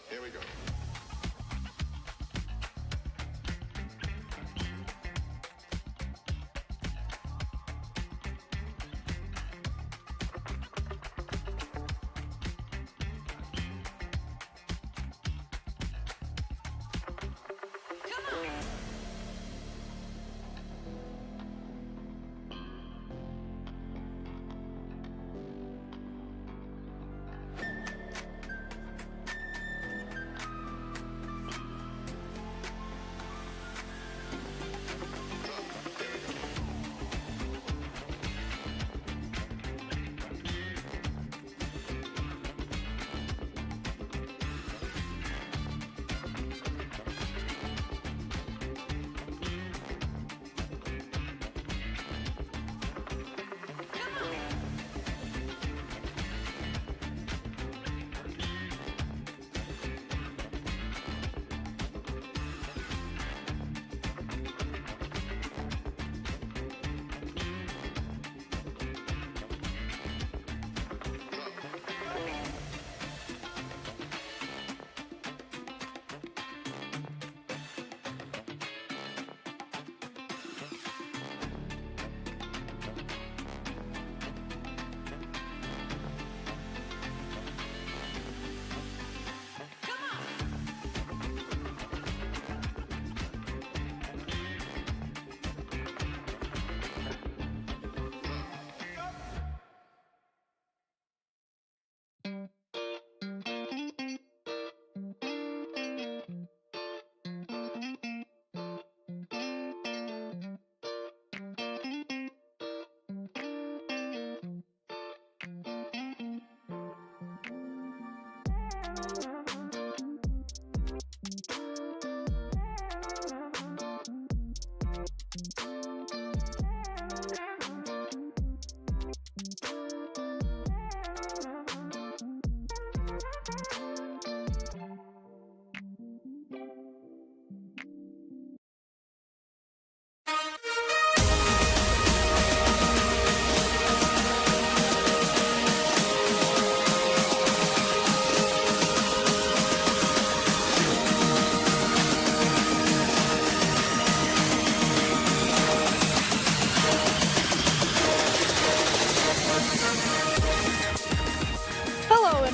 Here we go.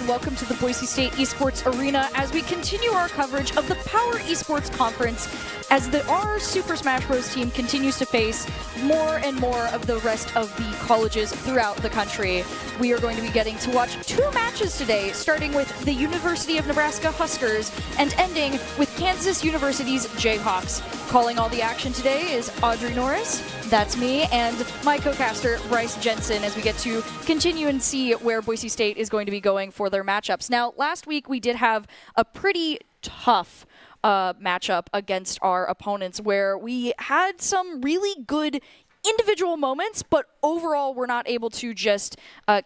Welcome to the Boise State Esports Arena as we continue our coverage of the Power Esports Conference as our Super Smash Bros. Team continues to face more and more of the rest of the colleges throughout the country. We are going to be getting to watch 2 matches today, starting with the University of Nebraska Huskers and ending with Kansas University's Jayhawks. Calling all the action today is Audrey Norris, that's me, and my co-caster Bryce Jensen as we get to continue and see where Boise State is going to be going for their matchups. Now, last week we did have a pretty tough matchup against our opponents where we had some really good individual moments, but overall we're not able to just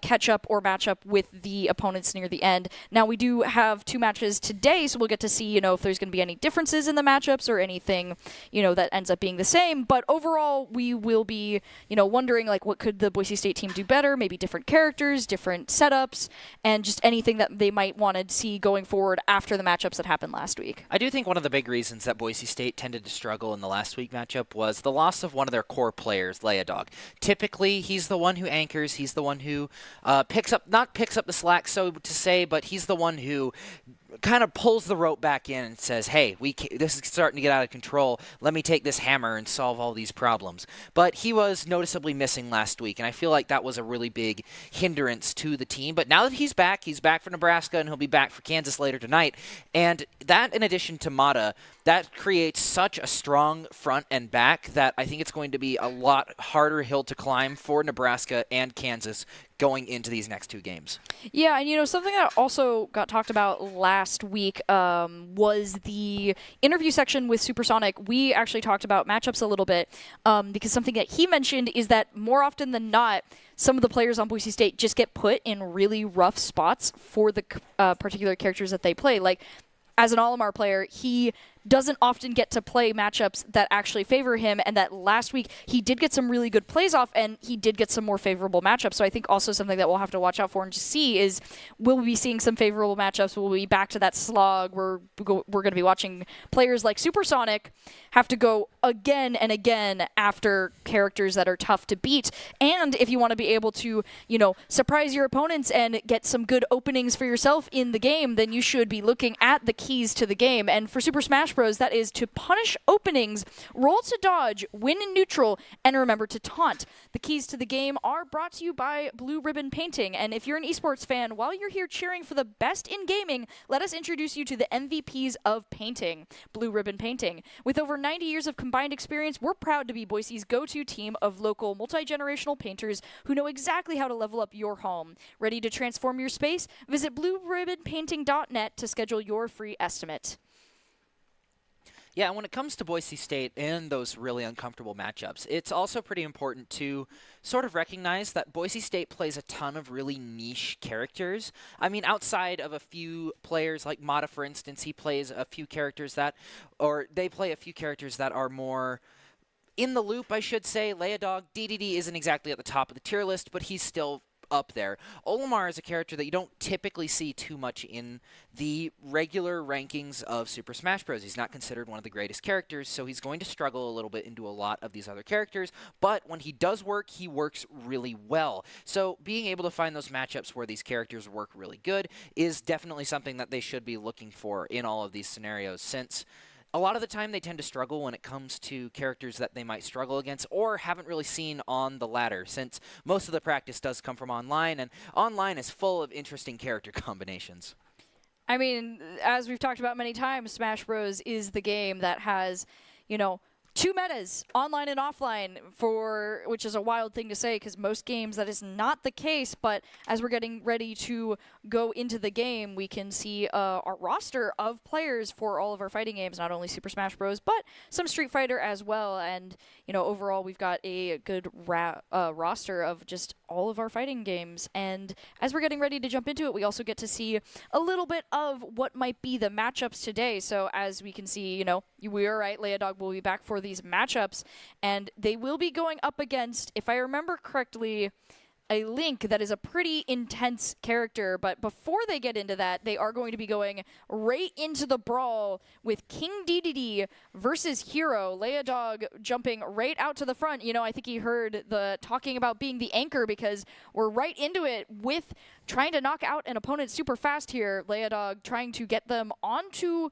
catch up or match up with the opponents near the end. Now we do have 2 matches today, so we'll get to see, if there's going to be any differences in the matchups or anything, that ends up being the same. But overall, we will be, wondering what could the Boise State team do better, maybe different characters, different setups, and just anything that they might want to see going forward after the matchups that happened last week. I do think one of the big reasons that Boise State tended to struggle in the last week matchup was the loss of one of their core players, Leia Dog. Typically, he's the one who anchors. He's the one who picks up the slack, so to say, but he's the one who kind of pulls the rope back in and says, hey, this is starting to get out of control. Let me take this hammer and solve all these problems. But he was noticeably missing last week, and I feel like that was a really big hindrance to the team. But now that he's back for Nebraska, and he'll be back for Kansas later tonight. And that, in addition to Mata, that creates such a strong front and back that I think it's going to be a lot harder hill to climb for Nebraska and Kansas going into these next 2 games. Yeah, and something that also got talked about last week was the interview section with Supersonic. We actually talked about matchups a little bit because something that he mentioned is that more often than not, some of the players on Boise State just get put in really rough spots for the particular characters that they play. Like, as an Olimar player, he doesn't often get to play matchups that actually favor him, and that last week he did get some really good plays off, and he did get some more favorable matchups. So I think also something that we'll have to watch out for and just see is, will we be seeing some favorable matchups? Will we be back to that slog where we're going to be watching players like Supersonic have to go again and again after characters that are tough to beat? And if you want to be able to, surprise your opponents and get some good openings for yourself in the game, then you should be looking at the keys to the game. And for Super Smash Bros, that is to punish openings, roll to dodge, win in neutral, and remember to taunt. The keys to the game are brought to you by Blue Ribbon Painting. And if you're an esports fan, while you're here cheering for the best in gaming, let us introduce you to the MVPs of painting, Blue Ribbon Painting. With over 90 years of combined experience, we're proud to be Boise's go-to team of local multi-generational painters who know exactly how to level up your home. Ready to transform your space? Visit blueribbonpainting.net to schedule your free estimate. Yeah, and when it comes to Boise State and those really uncomfortable matchups, it's also pretty important to sort of recognize that Boise State plays a ton of really niche characters. I mean, outside of a few players like Mata, for instance, he plays a few characters they play a few characters that are more in the loop, I should say. Leodog, DDD isn't exactly at the top of the tier list, but he's still up there. Olimar is a character that you don't typically see too much in the regular rankings of Super Smash Bros. He's not considered one of the greatest characters, so he's going to struggle a little bit into a lot of these other characters, but when he does work, he works really well. So being able to find those matchups where these characters work really good is definitely something that they should be looking for in all of these scenarios, since a lot of the time they tend to struggle when it comes to characters that they might struggle against or haven't really seen on the ladder, since most of the practice does come from online, and online is full of interesting character combinations. I mean, as we've talked about many times, Smash Bros. Is the game that has, two metas, online and offline, which is a wild thing to say because most games that is not the case, but as we're getting ready to go into the game, we can see our roster of players for all of our fighting games, not only Super Smash Bros., but some Street Fighter as well, and, overall we've got a good roster of just all of our fighting games, and as we're getting ready to jump into it, we also get to see a little bit of what might be the matchups today. So as we can see, we are right, Leodog will be back for these matchups, and they will be going up against, if I remember correctly, a Link that is a pretty intense character, but before they get into that, they are going to be going right into the brawl with King DDD versus Hero. Leodog jumping right out to the front. I think he heard the talking about being the anchor because we're right into it with trying to knock out an opponent super fast here. Leodog trying to get them onto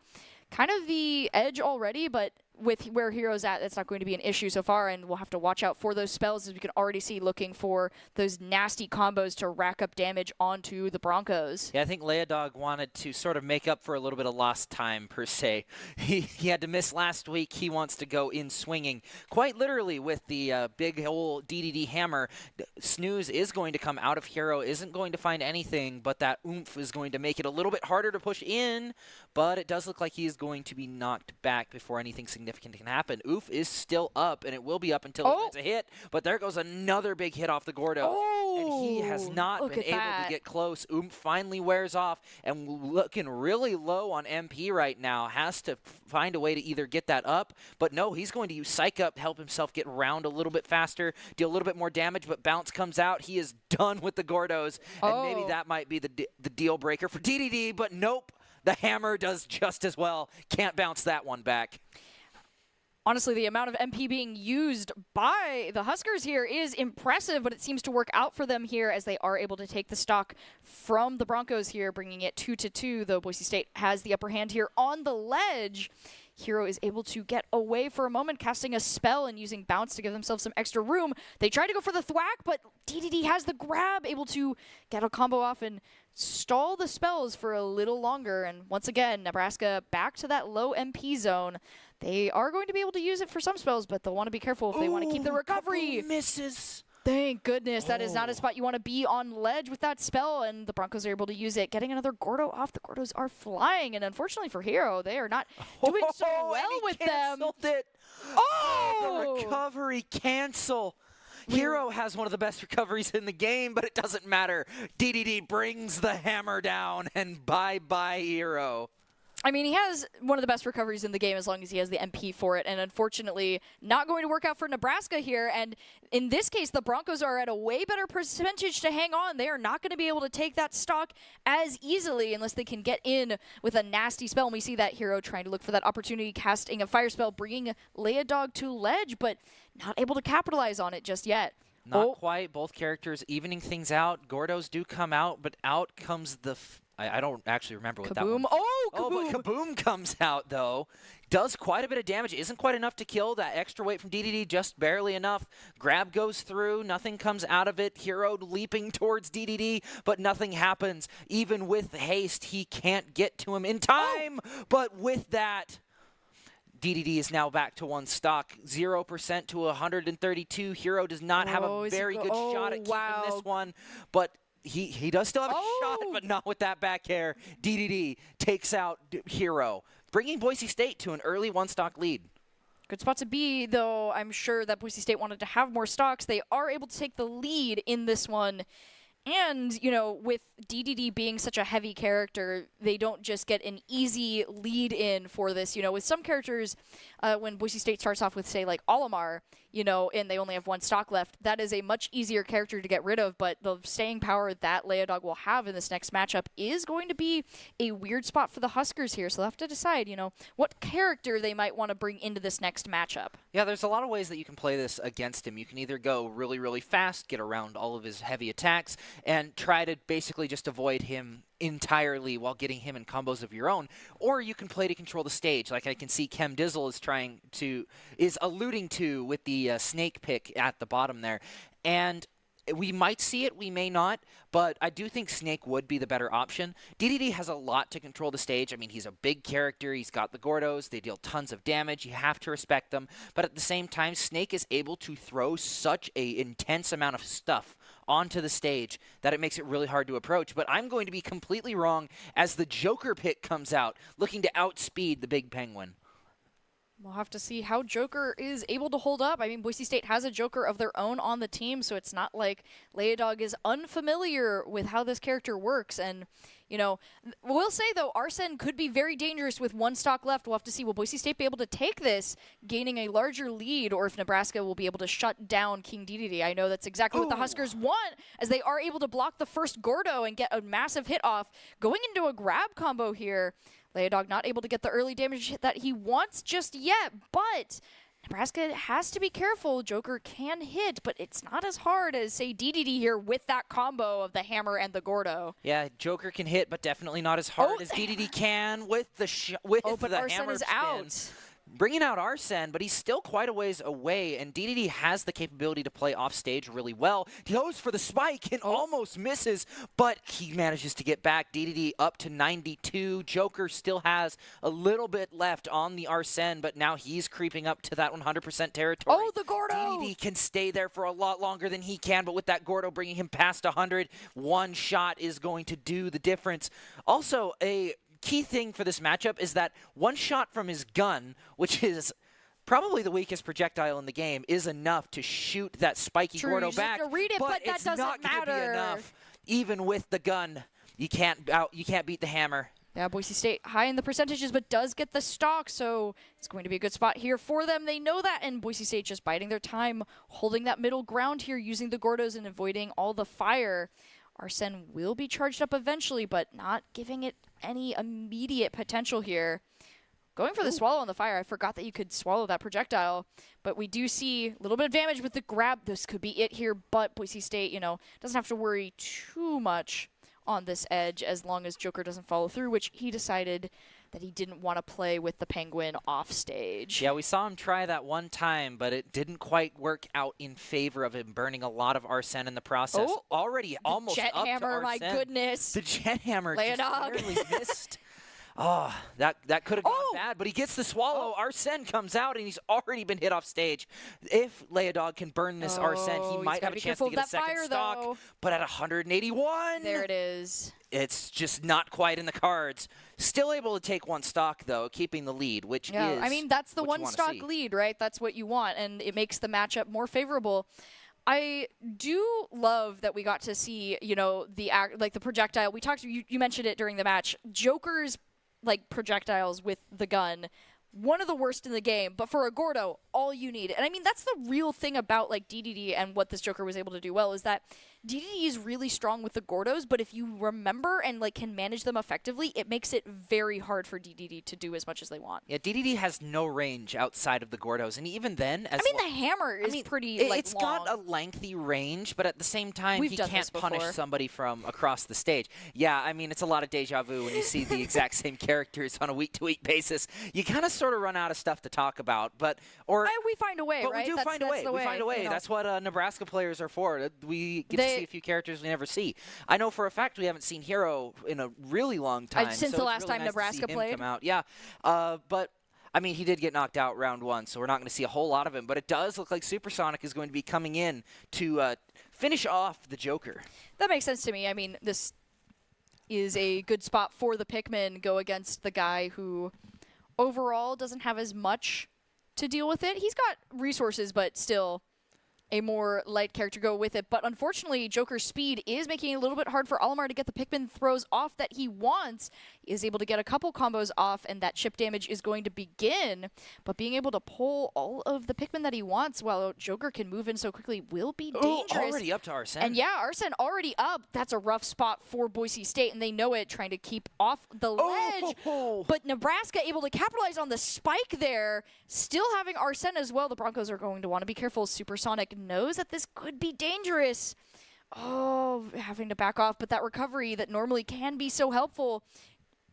kind of the edge already, but with where Hero's at, that's not going to be an issue so far, and we'll have to watch out for those spells, as we can already see looking for those nasty combos to rack up damage onto the Broncos. Yeah, I think Leodog wanted to sort of make up for a little bit of lost time, per se. He had to miss last week. He wants to go in swinging, quite literally, with the big old DDD hammer. Snooze is going to come out of Hero, isn't going to find anything, but that oomph is going to make it a little bit harder to push in, but it does look like he is going to be knocked back before anything significant can happen. Oof is still up, and it will be up until it gets a hit, but there goes another big hit off the Gordo, and he has not been able to get close. Oof finally wears off, and looking really low on MP right now, has to find a way to either get that up, but no, he's going to use Psych Up to help himself get around a little bit faster, deal a little bit more damage, but bounce comes out. He is done with the Gordos, and maybe that might be the deal breaker for DDD, but nope. The hammer does just as well. Can't bounce that one back. Honestly, the amount of MP being used by the Huskers here is impressive, but it seems to work out for them here as they are able to take the stock from the Broncos here, bringing it 2-2, though Boise State has the upper hand here on the ledge. Hero is able to get away for a moment, casting a spell and using bounce to give themselves some extra room. They try to go for the thwack, but DDD has the grab, able to get a combo off and stall the spells for a little longer. And once again, Nebraska back to that low MP zone. They are going to be able to use it for some spells, but they'll want to be careful if they want to keep the recovery. Misses. Thank goodness. That is not a spot you want to be on ledge with that spell, and the Broncos are able to use it. Getting another Gordo off. The Gordos are flying, and unfortunately for Hero, they are not doing so well with them. It. The recovery cancel. Hero has one of the best recoveries in the game, but it doesn't matter. DDD brings the hammer down, and bye-bye, Hero. I mean, he has one of the best recoveries in the game as long as he has the MP for it, and unfortunately not going to work out for Nebraska here. And in this case, the Broncos are at a way better percentage to hang on. They are not going to be able to take that stock as easily unless they can get in with a nasty spell. And we see that Hero trying to look for that opportunity, casting a fire spell, bringing Leodog to ledge, but not able to capitalize on it just yet. Not quite. Both characters evening things out. Gordos do come out, but out comes the... I don't actually remember what Kaboom. that one... Kaboom! But Kaboom comes out, though. Does quite a bit of damage. Isn't quite enough to kill. That extra weight from DDD, just barely enough. Grab goes through. Nothing comes out of it. Hero leaping towards DDD, but nothing happens. Even with haste, he can't get to him in time. But with that... DDD is now back to 1 stock, 0% to 132. Hero does not have a very good shot at keeping this one, but he does still have a shot, but not with that back air. DDD takes out Hero, bringing Boise State to an early 1 stock lead. Good spot to be, though. I'm sure that Boise State wanted to have more stocks. They are able to take the lead in this one. And, you know, with DDD being such a heavy character, they don't just get an easy lead in for this. You know, with some characters, when Boise State starts off with, say, like Olimar, you know, and they only have 1 stock left, that is a much easier character to get rid of. But the staying power that Leodog will have in this next matchup is going to be a weird spot for the Huskers here. So they'll have to decide, you know, what character they might want to bring into this next matchup. Yeah, there's a lot of ways that you can play this against him. You can either go really, really fast, get around all of his heavy attacks, and try to basically just avoid him entirely while getting him in combos of your own, or you can play to control the stage, like I can see Chem Dizzle is alluding to with the snake pick at the bottom there. And we might see it, we may not, but I do think Snake would be the better option. DDD has a lot to control the stage. I mean, he's a big character. He's got the Gordos. They deal tons of damage. You have to respect them. But at the same time, Snake is able to throw such an intense amount of stuff onto the stage that it makes it really hard to approach. But I'm going to be completely wrong as the Joker pick comes out, looking to outspeed the Big Penguin. We'll have to see how Joker is able to hold up. I mean, Boise State has a Joker of their own on the team, so it's not like Leodog is unfamiliar with how this character works. And, you know, we'll say, though, Arsene could be very dangerous with 1 stock left. We'll have to see, will Boise State be able to take this, gaining a larger lead, or if Nebraska will be able to shut down King DDD. I know that's exactly what the Huskers want, as they are able to block the first Gordo and get a massive hit off. Going into a grab combo here. Leodog not able to get the early damage that he wants just yet, but Nebraska has to be careful. Joker can hit, but it's not as hard as, say, DDD here with that combo of the hammer and the Gordo. Yeah, Joker can hit, but definitely not as hard as DDD can with the but the Arsene hammer is spin. out. Bringing out Arsene, but he's still quite a ways away, and DDD has the capability to play off stage really well. He goes for the spike and almost misses, but he manages to get back. DDD up to 92. Joker still has a little bit left on the Arsene, but now he's creeping up to that 100% territory. Oh, the Gordo! DDD can stay there for a lot longer than he can, but with that Gordo bringing him past 100, 1 shot is going to do the difference. Also, a key thing for this matchup is that 1 shot from his gun, which is probably the weakest projectile in the game, is enough to shoot that spiky Gordo back. Have to read it, but that doesn't not going to be matter. enough. Even with the gun, you can't beat the hammer. Yeah, Boise State high in the percentages, but does get the stock, so it's going to be a good spot here for them. They know that, and Boise State just biding their time, holding that middle ground here, using the Gordos and avoiding all the fire. Arsene will be charged up eventually, but not giving it any immediate potential here. Going for the swallow on the fire. I forgot that you could swallow that projectile, but we do see a little bit of damage with the grab. This could be it here, but Boise State, you know, doesn't have to worry too much on this edge as long as Joker doesn't follow through, which he decided that he didn't want to play with the Penguin off stage. Yeah, we saw him try that one time, but it didn't quite work out in favor of him, burning a lot of Arsene in the process. Already almost jet up hammer, to Arsene. My goodness. The jet hammer just Leodog. barely missed. Oh, that could have gone bad, but he gets the swallow. Arsene comes out, and he's already been hit off stage. If Leodog can burn this Arsene, he might have a chance to get a second stock. Though. But at 181, there it is. It's just not quite in the cards. Still able to take 1 stock, though, keeping the lead, which is I mean, that's the what 1 stock lead, right? That's what you want, and it makes the matchup more favorable. I do love that we got to see, you know, the projectile. We talked. You mentioned it during the match. Joker's like projectiles with the gun. One of the worst in the game, but for a Gordo, all you need. And I mean, that's the real thing about like DDD and what this Joker was able to do well is that DDD is really strong with the Gordos, but if you remember and like can manage them effectively, it makes it very hard for DDD to do as much as they want. Yeah, DDD has no range outside of the Gordos, and even then, I mean, the hammer is pretty like it's long. got a lengthy range, but at the same time, We've he done can't this before. punish somebody from across the stage. Yeah, I mean, it's a lot of deja vu when you see the exact same characters on a week-to-week basis. You kind of sort of run out of stuff to talk about, but we find a way, but right? we do find a way. The We find a way. you know. That's what Nebraska players are for. We get to see a few characters we never see. I know for a fact we haven't seen Hero in a really long time. Since so the it's last really time nice to Nebraska see him played. come out. Yeah, but I mean, he did get knocked out round 1, so we're not going to see a whole lot of him. But it does look like Supersonic is going to be coming in to finish off the Joker. That makes sense to me. I mean, this is a good spot for the Pikmin, go against the guy who overall doesn't have as much to deal with it. He's got resources, but still a more light character go with it. But unfortunately, Joker's speed is making it a little bit hard for Olimar to get the Pikmin throws off that he wants. He is able to get a couple combos off, and that chip damage is going to begin. But being able to pull all of the Pikmin that he wants while Joker can move in so quickly will be dangerous. Already up to Arsene. And yeah, Arsene already up. That's a rough spot for Boise State, and they know it, trying to keep off the ledge. But Nebraska able to capitalize on the spike there, still having Arsene as well. The Broncos are going to want to be careful. Supersonic knows that this could be dangerous. Oh, having to back off, but that recovery that normally can be so helpful,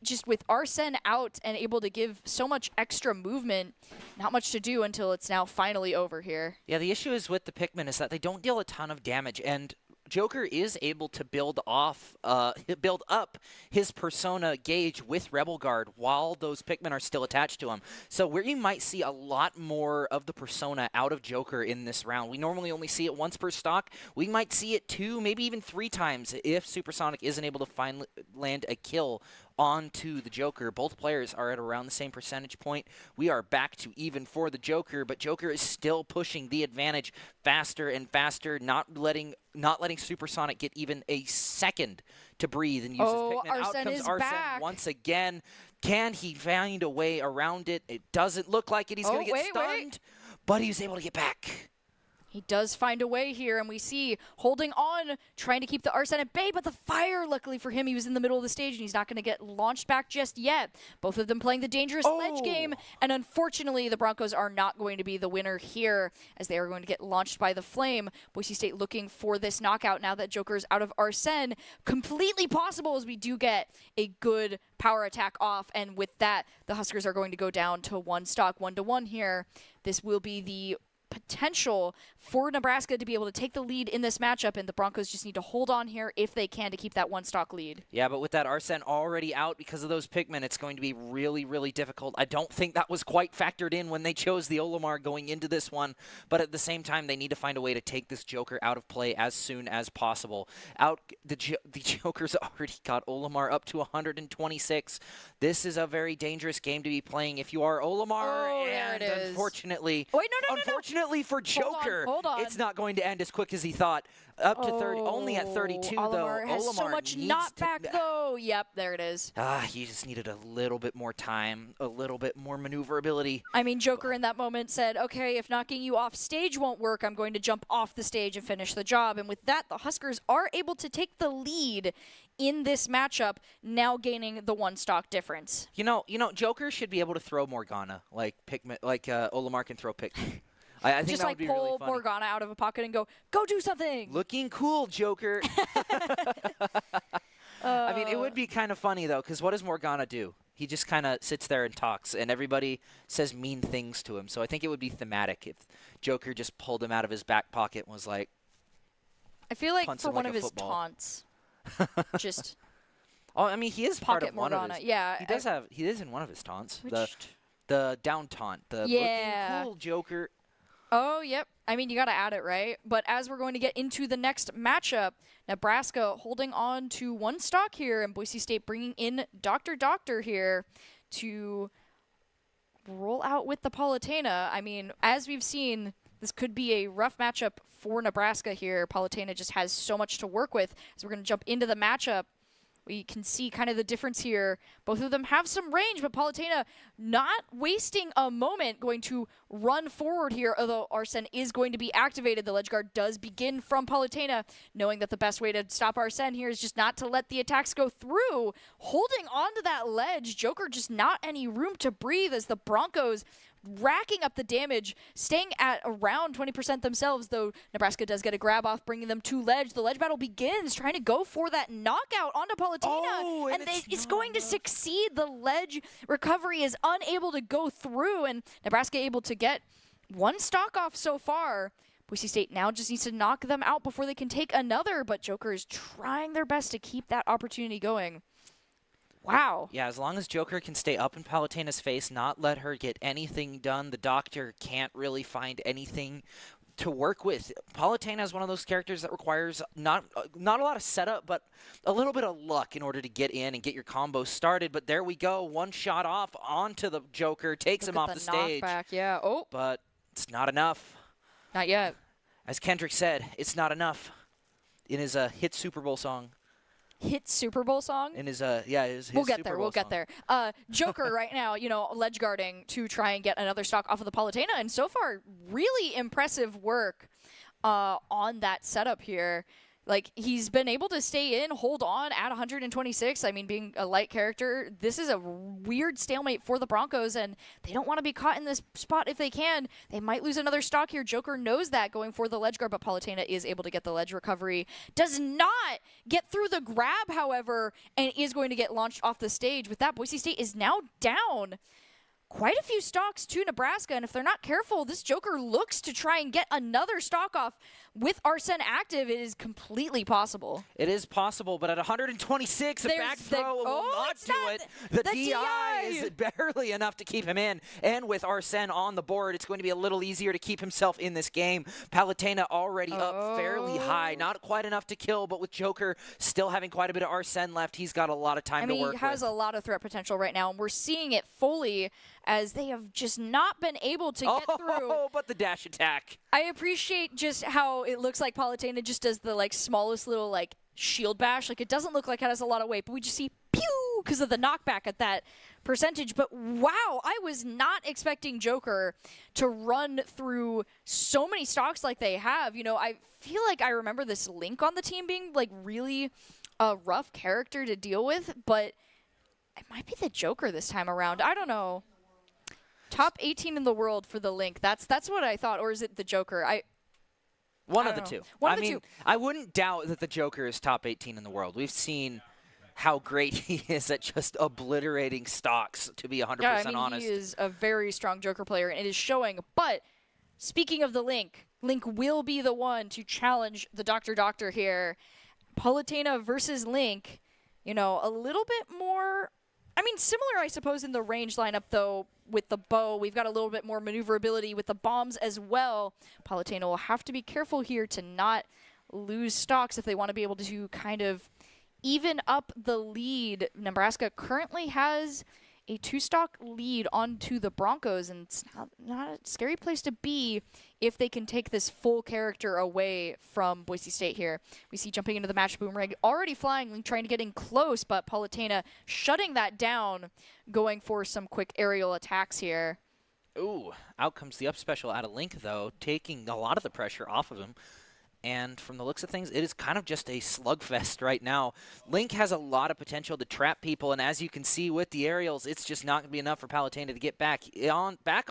just with Arsene out and able to give so much extra movement, not much to do until it's now finally over here. Yeah, the issue is with the Pikmin is that they don't deal a ton of damage, and Joker is able to build up his persona gauge with Rebel Guard while those Pikmin are still attached to him. So where you might see a lot more of the persona out of Joker in this round. We normally only see it once per stock. We might see it 2, maybe even 3 times if Supersonic isn't able to land a kill onto the Joker. Both players are at around the same percentage point. We are back to even for the Joker, but Joker is still pushing the advantage faster and faster, not letting Supersonic get even a second to breathe and use his Pikmin. Out comes Arsene back once again. Can he find a way around it? It doesn't look like it. He's going to get stunned, but he was able to get back. He does find a way here, and we see holding on, trying to keep the Arsene at bay, but the fire, luckily for him, he was in the middle of the stage, and he's not going to get launched back just yet. Both of them playing the dangerous ledge game, and unfortunately, the Broncos are not going to be the winner here, as they are going to get launched by the Flame. Boise State looking for this knockout now that Joker's out of Arsene. Completely possible, as we do get a good power attack off, and with that, the Huskers are going to go down to 1 stock, 1-1 here. This will be the potential for Nebraska to be able to take the lead in this matchup, and the Broncos just need to hold on here if they can to keep that 1 stock lead. Yeah, but with that Arsene already out because of those Pikmin, it's going to be really, really difficult. I don't think that was quite factored in when they chose the Olimar going into this one, but at the same time, they need to find a way to take this Joker out of play as soon as possible. The Joker's already got Olimar up to 126. This is a very dangerous game to be playing if you are Olimar, and there it is. Unfortunately, Unfortunately for Joker, hold on. it's not going to end as quick as he thought. Up to 30, only at 32 Olimar though. has so much knockback though. Yep, there it is. He just needed a little bit more time, a little bit more maneuverability. I mean, Joker in that moment said, okay, if knocking you off stage won't work, I'm going to jump off the stage and finish the job. And with that, the Huskers are able to take the lead in this matchup, now gaining the 1 stock difference. You know, Joker should be able to throw Morgana like Olimar can throw Pikmin. I think just that like would be pull really funny. Morgana out of a pocket and go do something. Looking cool, Joker. I mean, it would be kind of funny, though, because what does Morgana do? He just kind of sits there and talks, and everybody says mean things to him. So I think it would be thematic if Joker just pulled him out of his back pocket and was like, I feel like for one like of his football. taunts, just oh, I mean, he is part of one Morgana. of his. Yeah, He is in one of his taunts. Which The down taunt. The looking cool Joker. Oh, yep. I mean, you got to add it, right? But as we're going to get into the next matchup, Nebraska holding on to 1 stock here, and Boise State bringing in Dr. here to roll out with the Palutena. I mean, as we've seen, this could be a rough matchup for Nebraska here. Palutena just has so much to work with. So we're going to jump into the matchup. We can see kind of the difference here. Both of them have some range, but Palutena not wasting a moment, going to run forward here, although Arsene is going to be activated. The ledge guard does begin from Palutena, knowing that the best way to stop Arsene here is just not to let the attacks go through. Holding onto that ledge, Joker just not any room to breathe as the Broncos racking up the damage, staying at around 20% themselves, though Nebraska does get a grab off, bringing them to ledge. The ledge battle begins, trying to go for that knockout onto Palutena, and it's going to succeed. The ledge recovery is unable to go through, and Nebraska able to get one stock off so far. Boise State now just needs to knock them out before they can take another, but Joker is trying their best to keep that opportunity going. Wow. Yeah, as long as Joker can stay up in Palutena's face, not let her get anything done, the doctor can't really find anything to work with. Palutena is one of those characters that requires not a lot of setup, but a little bit of luck in order to get in and get your combo started. But there we go, one shot off onto the Joker, takes him off the stage. Knockback, yeah. Oh. But it's not enough. Not yet. As Kendrick said, it's not enough in his hit Super Bowl song. Hit Super Bowl song? In his his we'll get Super there. Bowl We'll get there. Joker right now, ledge guarding to try and get another stock off of the Palutena, and so far, really impressive work on that setup here. Like, he's been able to stay in, hold on at 126. I mean, being a light character, this is a weird stalemate for the Broncos, and they don't want to be caught in this spot if they can. They might lose another stock here. Joker knows that going for the ledge guard, but Palutena is able to get the ledge recovery. Does not get through the grab, however, and is going to get launched off the stage. With that, Boise State is now down quite a few stocks to Nebraska, and if they're not careful, this Joker looks to try and get another stock off. With Arsene active, it is completely possible. It is possible, but at 126, a back throw will not do it. The DI is barely enough to keep him in, and with Arsene on the board, it's going to be a little easier to keep himself in this game. Palutena already up fairly high, not quite enough to kill, but with Joker still having quite a bit of Arsene left, he's got a lot of time to work with. He has a lot of threat potential right now, and we're seeing it fully as they have just not been able to get through. Oh, but the dash attack. I appreciate just how it looks like Palutena just does the smallest little shield bash. It doesn't look like it has a lot of weight, but we just see pew because of the knockback at that percentage. But wow, I was not expecting Joker to run through so many stocks like they have. I feel like I remember this Link on the team being really a rough character to deal with, but it might be the Joker this time around. I don't know. Top 18 in the world for the Link. That's what I thought, or is it the Joker? One of the two. I mean, I wouldn't doubt that the Joker is top 18 in the world. We've seen how great he is at just obliterating stocks, to be 100% honest. He is a very strong Joker player, and it is showing. But speaking of the Link will be the one to challenge the Doctor here. Palutena versus Link, a little bit more, similar, I suppose, in the range lineup, though. With the bow, we've got a little bit more maneuverability with the bombs as well. Palutena will have to be careful here to not lose stocks if they want to be able to kind of even up the lead. Nebraska currently has a 2-stock lead onto the Broncos, and it's not a scary place to be if they can take this full character away from Boise State here. We see jumping into the match, Boomerang already flying, trying to get in close, but Palutena shutting that down, going for some quick aerial attacks here. Ooh, out comes the up special out of Link, though, taking a lot of the pressure off of him. And from the looks of things, it is kind of just a slugfest right now. Link has a lot of potential to trap people, and as you can see with the aerials, it's just not going to be enough for Palutena to get back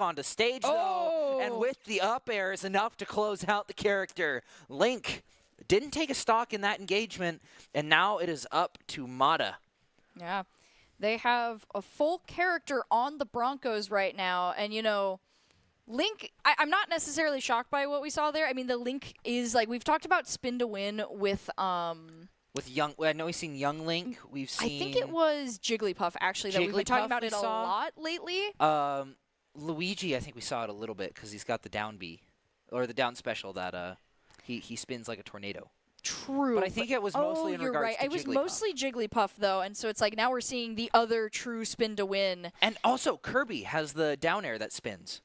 onto stage, though. And with the up air is enough to close out the character. Link didn't take a stock in that engagement, and now it is up to Mata. Yeah, they have a full character on the Broncos right now, and Link, I'm not necessarily shocked by what we saw there. The Link is, we've talked about spin to win with young, I know we've seen young Link. We've seen, I think it was Jigglypuff, actually, that we've been talking about it a lot lately. Luigi, I think we saw it a little bit because he's got the down B, or the down special that he spins like a tornado. True. But I think it was mostly in regards to Jigglypuff. It was mostly Jigglypuff, though, and so it's now we're seeing the other true spin to win. And also, Kirby has the down air that spins.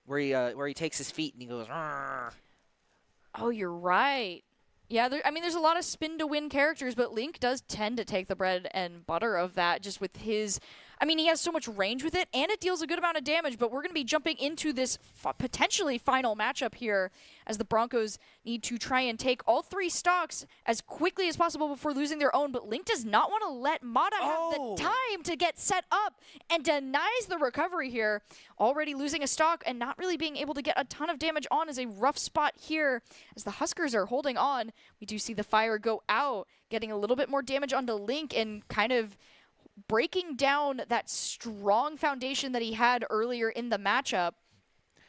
Where he takes his feet and he goes, "Arr." Oh, you're right. Yeah, I mean, there's a lot of spin-to-win characters, but Link does tend to take the bread and butter of that just with his... I mean, he has so much range with it, and it deals a good amount of damage, but we're going to be jumping into this potentially final matchup here as the Broncos need to try and take all 3 stocks as quickly as possible before losing their own, but Link does not want to let Mata have the time to get set up and denies the recovery here. Already losing a stock and not really being able to get a ton of damage on is a rough spot here as the Huskers are holding on. We do see the fire go out, getting a little bit more damage onto Link and kind of breaking down that strong foundation that he had earlier in the matchup.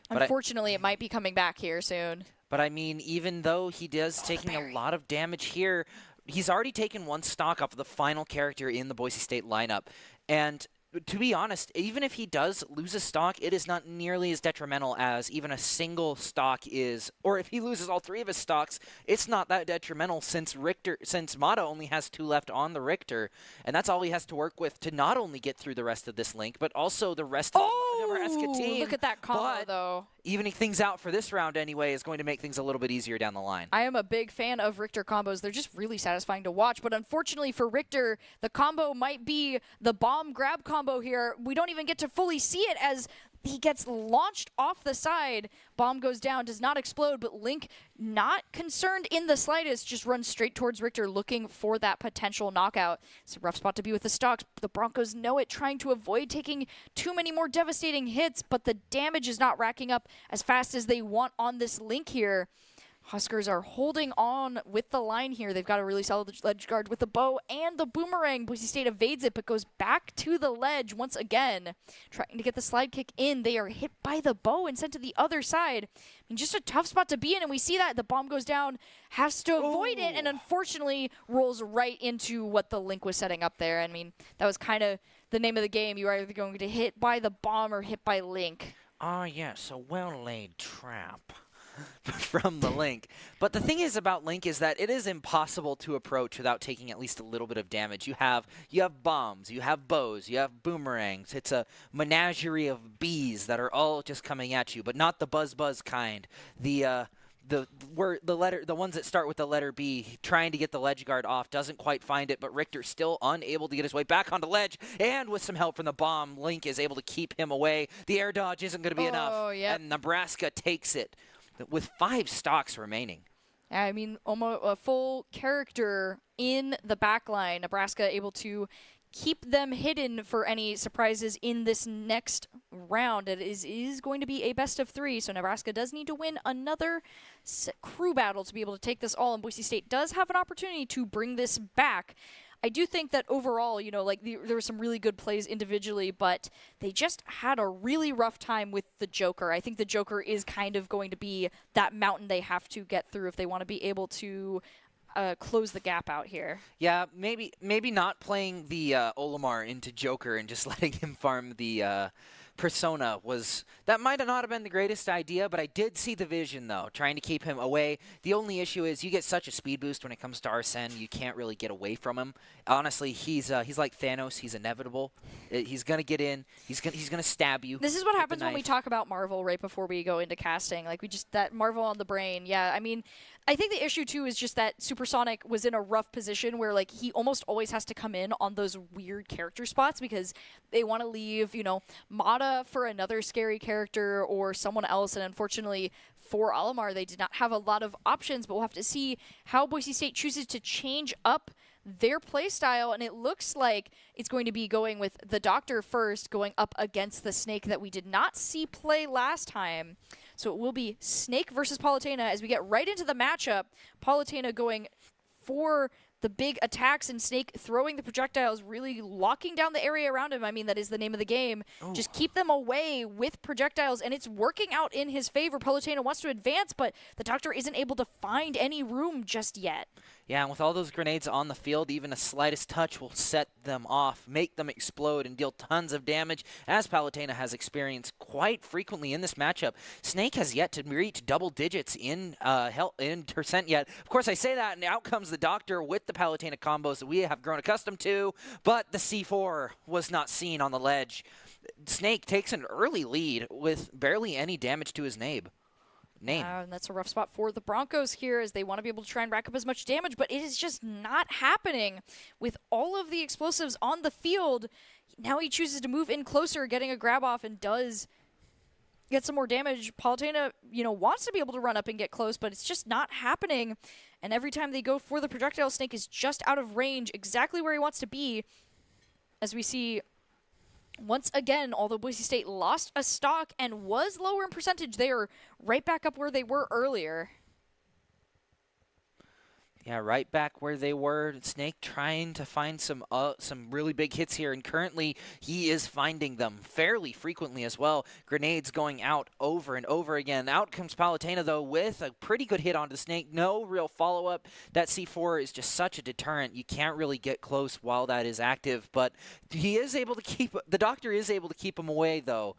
But unfortunately, it might be coming back here soon. But I mean, even though he does taking a lot of damage here, he's already taken 1 stock off of the final character in the Boise State lineup. And to be honest, even if he does lose a stock, it is not nearly as detrimental as even a single stock is. Or if he loses all 3 of his stocks, it's not that detrimental since Mata only has 2 left on the Richter. And that's all he has to work with to not only get through the rest of this link, but also the rest of the Nebraska team. Look at that combo, though. Evening things out for this round anyway is going to make things a little bit easier down the line. I am a big fan of Richter combos. They're just really satisfying to watch. But unfortunately for Richter, the combo might be the bomb grab combo here. We don't even get to fully see it as he gets launched off the side. Bomb goes down, does not explode, but Link, not concerned in the slightest, just runs straight towards Richter looking for that potential knockout. It's a rough spot to be with the stocks. The Broncos know it, trying to avoid taking too many more devastating hits, but the damage is not racking up as fast as they want on this Link here. Huskers are holding on with the line here. They've got a really solid ledge guard with the bow and the boomerang. Boise State evades it, but goes back to the ledge once again. Trying to get the slide kick in. They are hit by the bow and sent to the other side. I mean, just a tough spot to be in, and we see that. The bomb goes down, has to avoid it, and unfortunately rolls right into what the Link was setting up there. I mean, that was kind of the name of the game. You are either going to hit by the bomb or hit by Link. Ah, yes, a well-laid trap from the Link. But the thing is about Link is that it is impossible to approach without taking at least a little bit of damage. You have bombs, you have bows, you have boomerangs. It's a menagerie of bees that are all just coming at you, but not the buzz kind. The ones that start with the letter B, trying to get the ledge guard off, doesn't quite find it, but Richter still unable to get his way back onto ledge, and with some help from the bomb, Link is able to keep him away. The air dodge isn't going to be enough, and Nebraska takes it with 5 stocks remaining. I mean, almost a full character in the back line. Nebraska able to keep them hidden for any surprises in this next round. It is going to be a best of 3, so Nebraska does need to win another crew battle to be able to take this all, and Boise State does have an opportunity to bring this back. I do think that overall, you know, like there were some really good plays individually, but they just had a really rough time with the Joker. I think the Joker is kind of going to be that mountain they have to get through if they want to be able to close the gap out here. Yeah, maybe not playing the Olimar into Joker and just letting him farm the Persona that might not have been the greatest idea, but I did see the vision, though, trying to keep him away. The only issue is you get such a speed boost when it comes to Arsene, you can't really get away from him. Honestly, he's like Thanos. He's inevitable. He's going to get in. He's going to stab you. This is what happens when we talk about Marvel right before we go into casting. Like, that Marvel on the brain. Yeah, I mean, I think the issue, too, is just that Supersonic was in a rough position where, like, he almost always has to come in on those weird character spots because they want to leave, you know, Mata for another scary character or someone else, and unfortunately for Olimar they did not have a lot of options, but we'll have to see how Boise State chooses to change up their play style, and it looks like it's going to be going with the Doctor first, going up against the Snake that we did not see play last time. So it will be Snake versus Palutena as we get right into the matchup. Palutena going for the big attacks and Snake throwing the projectiles, really locking down the area around him. I mean, that is the name of the game. Ooh. Just keep them away with projectiles, and it's working out in his favor. Palutena wants to advance, but the Doctor isn't able to find any room just yet. Yeah, and with all those grenades on the field, even a slightest touch will set them off, make them explode, and deal tons of damage, as Palutena has experienced quite frequently in this matchup. Snake has yet to reach double digits in percent yet. Of course, I say that, and out comes the Doctor with the Palutena combos that we have grown accustomed to, but the C4 was not seen on the ledge. Snake takes an early lead with barely any damage to his nabe. name. And that's a rough spot for the Broncos here as they want to be able to try and rack up as much damage, but it is just not happening with all of the explosives on the field. Now he chooses to move in closer, getting a grab off, and does get some more damage. Palutena, wants to be able to run up and get close, but it's just not happening. And every time they go for the projectile, Snake is just out of range, exactly where he wants to be. As we see, once again, although Boise State lost a stock and was lower in percentage, they are right back up where they were earlier. Yeah, right back where they were. Snake trying to find some really big hits here, and currently he is finding them fairly frequently as well. Grenades going out over and over again. Out comes Palutena, though, with a pretty good hit onto the Snake. No real follow-up. That C4 is just such a deterrent. You can't really get close while that is active, but he is able to keep – the Doctor is able to keep him away, though.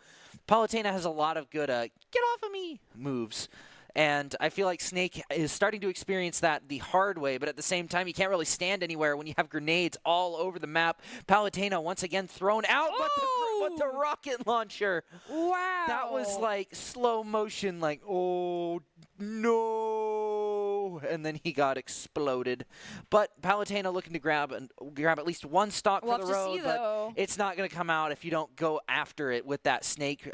Palutena has a lot of good get off of me moves. And I feel like Snake is starting to experience that the hard way, but at the same time, you can't really stand anywhere when you have grenades all over the map. Palutena once again thrown out, but the rocket launcher. Wow. That was like slow motion, like, oh, no. And then he got exploded. But Palutena looking to grab at least one stock for the road, but it's not going to come out if you don't go after it with that Snake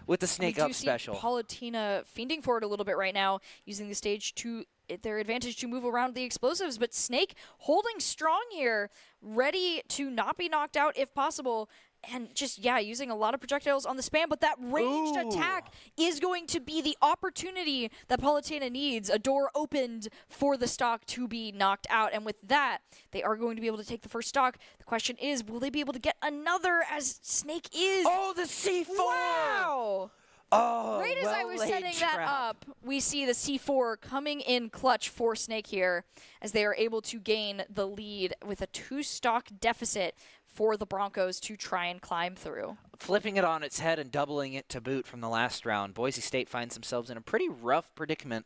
with the Snake up special. Palutena fiending for it a little bit right now, using the stage to their advantage to move around the explosives, but Snake holding strong here, ready to not be knocked out if possible, and just, using a lot of projectiles on the spam, but that ranged attack is going to be the opportunity that Palutena needs. A door opened for the stock to be knocked out, and with that, they are going to be able to take the first stock. The question is, will they be able to get another as Snake is... Oh, the C4! Wow! Oh, right as I was setting that up, we see the C4 coming in clutch for Snake here as they are able to gain the lead with a 2-stock deficit for the Broncos to try and climb through. Flipping it on its head and doubling it to boot from the last round, Boise State finds themselves in a pretty rough predicament,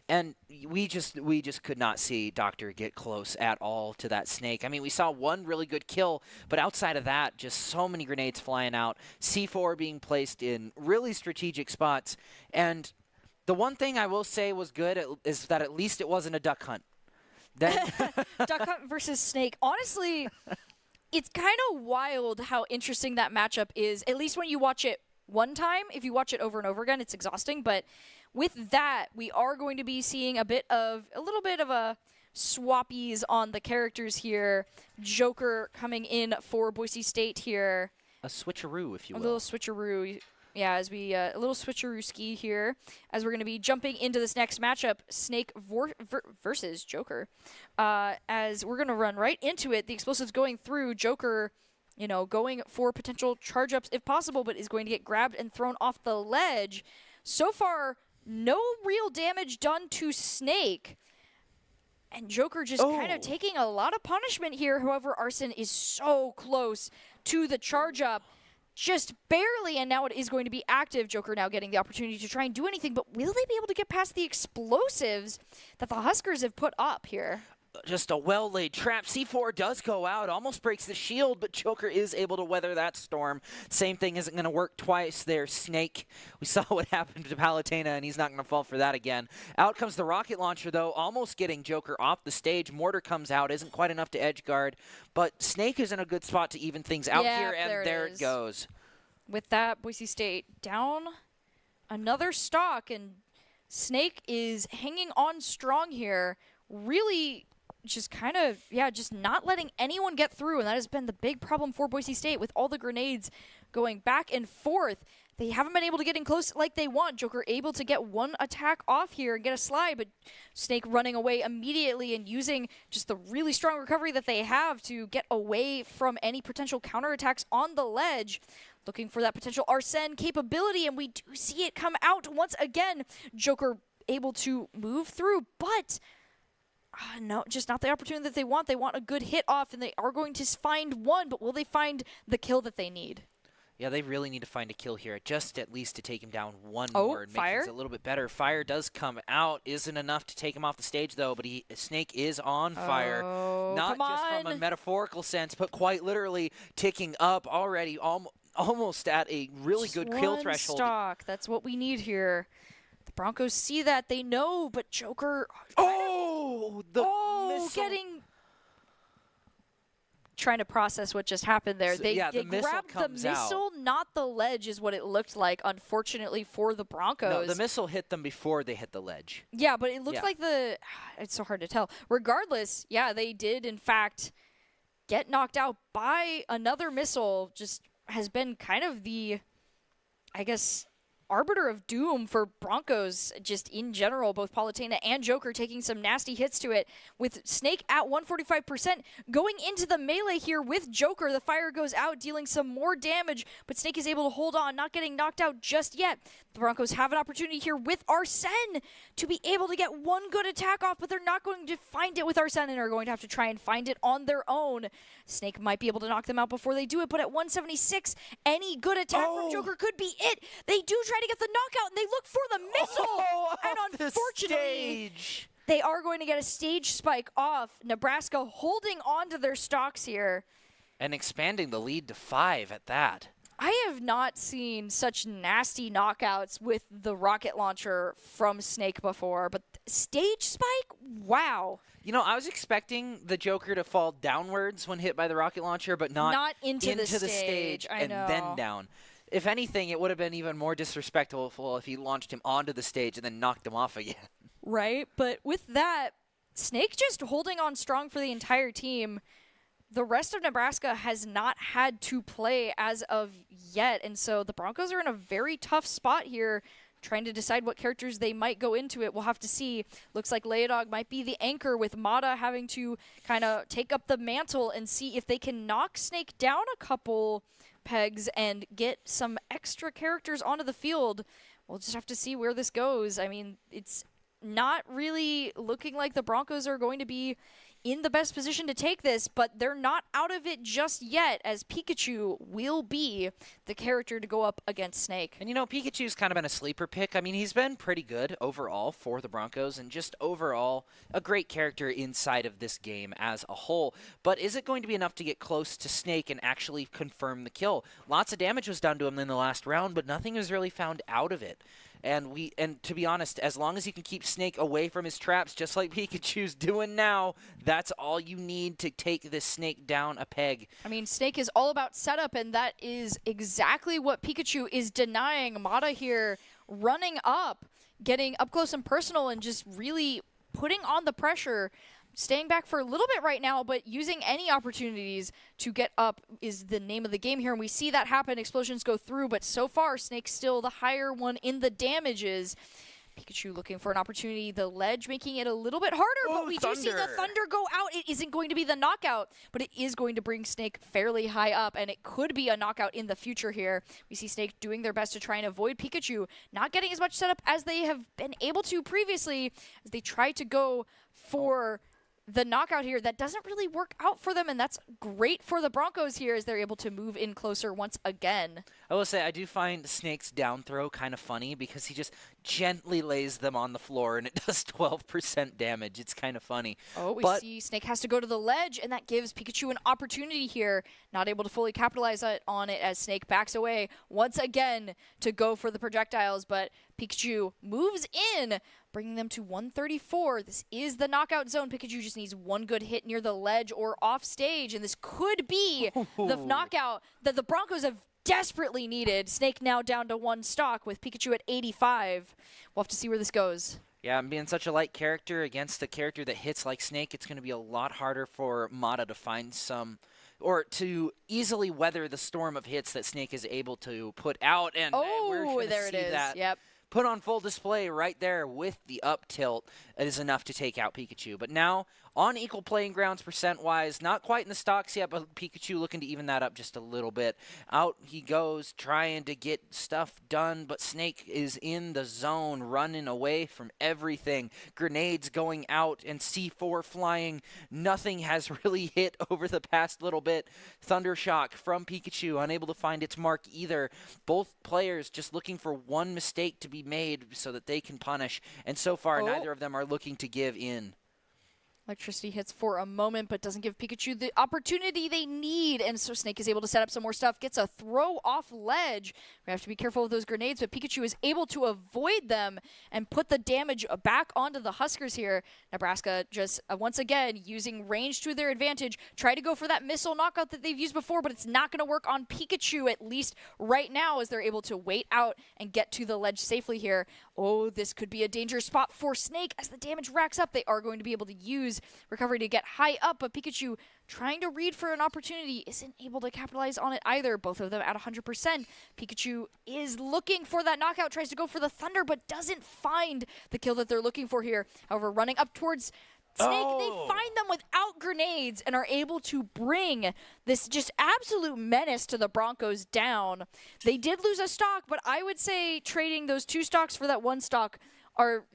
and we just could not see Doctor get close at all to that Snake. I mean, we saw one really good kill, but outside of that, just so many grenades flying out, C4 being placed in really strategic spots, and the one thing I will say was good is that at least it wasn't a duck hunt. Duck hunt versus Snake. Honestly... It's kind of wild how interesting that matchup is, at least when you watch it one time. If you watch it over and over again, it's exhausting. But with that, we are going to be seeing a little bit of a swappies on the characters here. Joker coming in for Boise State here. A switcheroo, if you will. A little switcheroo. Yeah, as we a little switcheroo ski here, as we're going to be jumping into this next matchup, Snake versus Joker. As we're going to run right into it, the explosives going through, Joker, going for potential charge ups if possible, but is going to get grabbed and thrown off the ledge. So far, no real damage done to Snake. And Joker just kind of taking a lot of punishment here. However, Arson is so close to the charge up. Just barely, and now it is going to be active. Joker now getting the opportunity to try and do anything, but will they be able to get past the explosives that the Huskers have put up here? Just a well-laid trap. C4 does go out, almost breaks the shield, but Joker is able to weather that storm. Same thing isn't going to work twice there, Snake. We saw what happened to Palutena, and he's not going to fall for that again. Out comes the rocket launcher, though, almost getting Joker off the stage. Mortar comes out, isn't quite enough to edge guard, but Snake is in a good spot to even things out here, and there it goes. With that, Boise State down another stock, and Snake is hanging on strong here. Really just kind of, just not letting anyone get through, and that has been the big problem for Boise State with all the grenades going back and forth. They haven't been able to get in close like they want. Joker able to get one attack off here and get a slide, but Snake running away immediately and using just the really strong recovery that they have to get away from any potential counterattacks on the ledge. Looking for that potential Arsene capability, and we do see it come out once again. Joker able to move through, but no, just not the opportunity that they want. They want a good hit off, and they are going to find one, but will they find the kill that they need? Yeah, they really need to find a kill here, just at least to take him down one more and make things a little bit better. Fire does come out. Isn't enough to take him off the stage, though, but Snake is on fire. Not just from a metaphorical sense, but quite literally ticking up already, almost at a really good kill threshold. Stock. That's what we need here. The Broncos see that. They know, but Joker... missile. Trying to process what just happened there. So, they the missile grabbed the comes missile, out. not the ledge is what it looked like, unfortunately, for the Broncos. No, the missile hit them before they hit the ledge. Yeah, but it looked like it's so hard to tell. Regardless, yeah, they did, in fact, get knocked out by another missile. Just has been kind of the, I guess, arbiter of doom for Broncos just in general, both Palutena and Joker taking some nasty hits to it, with Snake at 145%. Going into the melee here with Joker, the fire goes out, dealing some more damage, but Snake is able to hold on, not getting knocked out just yet. The Broncos have an opportunity here with Arsene to be able to get one good attack off, but they're not going to find it with Arsene and are going to have to try and find it on their own. Snake might be able to knock them out before they do it, but at 176, any good attack from Joker could be it. They do try to get the knockout, and they look for the missile. And unfortunately, they are going to get a stage spike off. Nebraska holding on to their stocks here. And expanding the lead to 5 at that. I have not seen such nasty knockouts with the rocket launcher from Snake before, but stage spike? Wow. You know, I was expecting the Joker to fall downwards when hit by the rocket launcher, but not into the stage. and then down. If anything, it would have been even more disrespectful if he launched him onto the stage and then knocked him off again. Right, but with that, Snake just holding on strong for the entire team. The rest of Nebraska has not had to play as of yet, and so the Broncos are in a very tough spot here, trying to decide what characters they might go into it. We'll have to see. Looks like Leodog might be the anchor, with Mata having to kind of take up the mantle and see if they can knock Snake down a couple pegs and get some extra characters onto the field. We'll just have to see where this goes. I mean, it's not really looking like the Broncos are going to be in the best position to take this, but they're not out of it just yet, as Pikachu will be the character to go up against Snake. And, you know, Pikachu's kind of been a sleeper pick. I mean, he's been pretty good overall for the Broncos, and just overall a great character inside of this game as a whole. But is it going to be enough to get close to Snake and actually confirm the kill? Lots of damage was done to him in the last round, but nothing was really found out of it. And to be honest, as long as he can keep Snake away from his traps, just like Pikachu's doing now, that's all you need to take this Snake down a peg. I mean, Snake is all about setup, and that is exactly what Pikachu is denying. Mata here running up, getting up close and personal, and just really putting on the pressure. Staying back for a little bit right now, but using any opportunities to get up is the name of the game here. And we see that happen. Explosions go through, but so far, Snake's still the higher one in the damages. Pikachu looking for an opportunity. The ledge making it a little bit harder, but we do see the Thunder go out. It isn't going to be the knockout, but it is going to bring Snake fairly high up, and it could be a knockout in the future here. We see Snake doing their best to try and avoid Pikachu, not getting as much setup as they have been able to previously, as they try to go for the knockout here. That doesn't really work out for them, and that's great for the Broncos here as they're able to move in closer once again. I will say, I do find Snake's down throw kind of funny because he just gently lays them on the floor, and it does 12% damage. It's kind of funny. Oh, we see Snake has to go to the ledge, and that gives Pikachu an opportunity here. Not able to fully capitalize on it as Snake backs away once again to go for the projectiles, but Pikachu moves in, bringing them to 134. This is the knockout zone. Pikachu just needs one good hit near the ledge or off stage, and this could be the knockout that the Broncos have desperately needed. Snake now down to one stock with Pikachu at 85. We'll have to see where this goes. Yeah, and being such a light character against a character that hits like Snake, it's going to be a lot harder for Mata to find some, or to easily weather the storm of hits that Snake is able to put out. And we're going to see that. Yep. Put on full display right there with the up tilt. It is enough to take out Pikachu. But now, on equal playing grounds percent-wise, not quite in the stocks yet, but Pikachu looking to even that up just a little bit. Out he goes, trying to get stuff done, but Snake is in the zone, running away from everything. Grenades going out and C4 flying. Nothing has really hit over the past little bit. Thundershock from Pikachu, unable to find its mark either. Both players just looking for one mistake to be made so that they can punish, and so far neither of them are looking to give in. Electricity hits for a moment, but doesn't give Pikachu the opportunity they need. And so Snake is able to set up some more stuff, gets a throw off ledge. We have to be careful of those grenades, but Pikachu is able to avoid them and put the damage back onto the Huskers here. Nebraska just, once again, using range to their advantage. Try to go for that missile knockout that they've used before, but it's not going to work on Pikachu, at least right now, as they're able to wait out and get to the ledge safely here. Oh, this could be a dangerous spot for Snake. As the damage racks up, they are going to be able to use recovery to get high up, but Pikachu trying to read for an opportunity isn't able to capitalize on it either. Both of them at 100%. Pikachu is looking for that knockout, tries to go for the Thunder, but doesn't find the kill that they're looking for here. However, running up towards Snake, they find them without grenades and are able to bring this just absolute menace to the Broncos down. They did lose a stock, but I would say trading those 2 stocks for that 1 stock are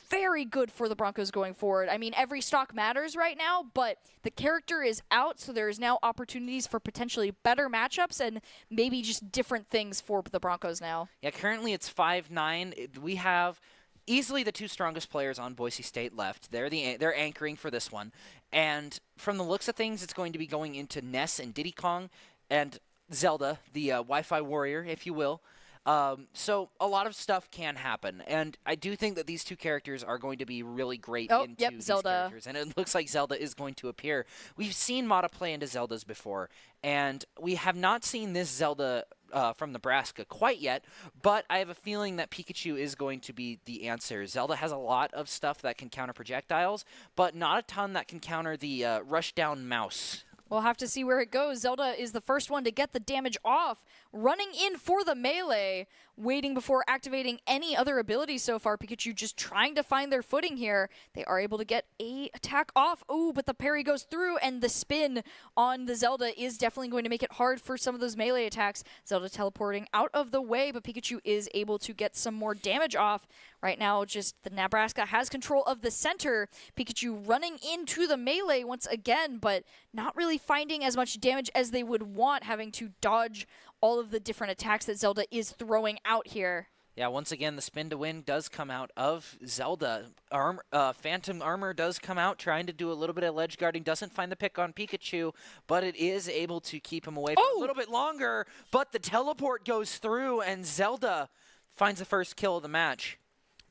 very good for the Broncos going forward. I mean, every stock matters right now, but the character is out, so there is now opportunities for potentially better matchups and maybe just different things for the Broncos now. Yeah, currently it's 5-9. We have easily the 2 strongest players on Boise State left. They're anchoring for this one. And from the looks of things, it's going to be going into Ness and Diddy Kong and Zelda, the Wi-Fi warrior, if you will. So a lot of stuff can happen, and I do think that these 2 characters are going to be really great into these Zelda. characters, and it looks like Zelda is going to appear. We've seen Mata play into Zeldas before, and we have not seen this Zelda from Nebraska quite yet, but I have a feeling that Pikachu is going to be the answer. Zelda has a lot of stuff that can counter projectiles, but not a ton that can counter the rush down mouse. We'll have to see where it goes. Zelda is the first one to get the damage off, running in for the melee, waiting before activating any other abilities so far. Pikachu just trying to find their footing here. They are able to get a attack off. Ooh, but the parry goes through, and the spin on the Zelda is definitely going to make it hard for some of those melee attacks. Zelda teleporting out of the way, but Pikachu is able to get some more damage off. Right now, just the Nebraska has control of the center. Pikachu running into the melee once again, but not really finding as much damage as they would want, having to dodge all of the different attacks that Zelda is throwing out here. Yeah, once again, the spin to win does come out of Zelda. Phantom Armor does come out, trying to do a little bit of ledge guarding. Doesn't find the pick on Pikachu, but it is able to keep him away for a little bit longer. But the teleport goes through, and Zelda finds the first kill of the match.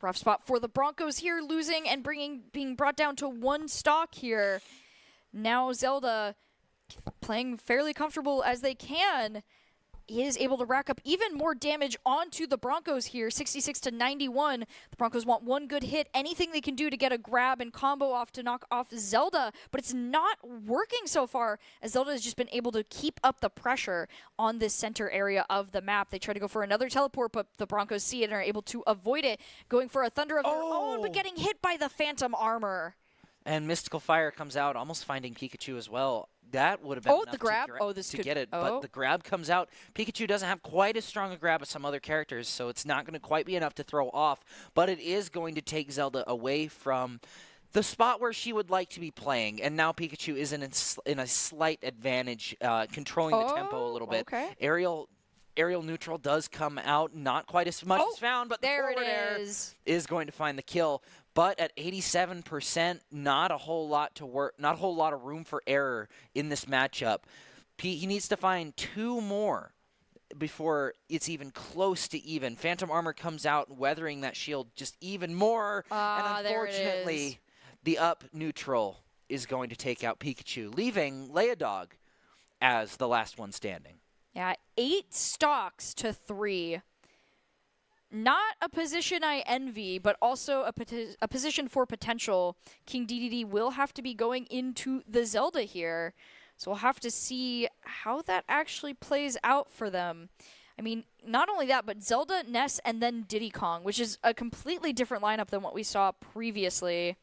Rough spot for the Broncos here, losing and being brought down to 1 stock here. Now Zelda, playing fairly comfortable as they can, is able to rack up even more damage onto the Broncos here, 66-91. The Broncos want 1 good hit, anything they can do to get a grab and combo off to knock off Zelda, but it's not working so far, as Zelda has just been able to keep up the pressure on this center area of the map. They try to go for another teleport, but the Broncos see it and are able to avoid it, going for a Thunder of their own, but getting hit by the Phantom Armor. And Mystical Fire comes out, almost finding Pikachu as well. That would have been enough the grab. to get it, but the grab comes out. Pikachu doesn't have quite as strong a grab as some other characters, so it's not going to quite be enough to throw off, but it is going to take Zelda away from the spot where she would like to be playing, and now Pikachu is in a slight advantage, controlling the tempo a little bit. Okay. Aerial neutral does come out, not quite as much as found, but the forward air is going to find the kill. But at 87%, not a whole lot to work, not a whole lot of room for error in this matchup. He needs to find 2 more before it's even close to even. Phantom Armor comes out, weathering that shield just even more, and unfortunately, the up neutral is going to take out Pikachu, leaving Leodog as the last one standing. Yeah, 8 stocks to 3. Not a position I envy, but also a position for potential. King DDD will have to be going into the Zelda here, so we'll have to see how that actually plays out for them. I mean, not only that, but Zelda, Ness, and then Diddy Kong, which is a completely different lineup than what we saw previously.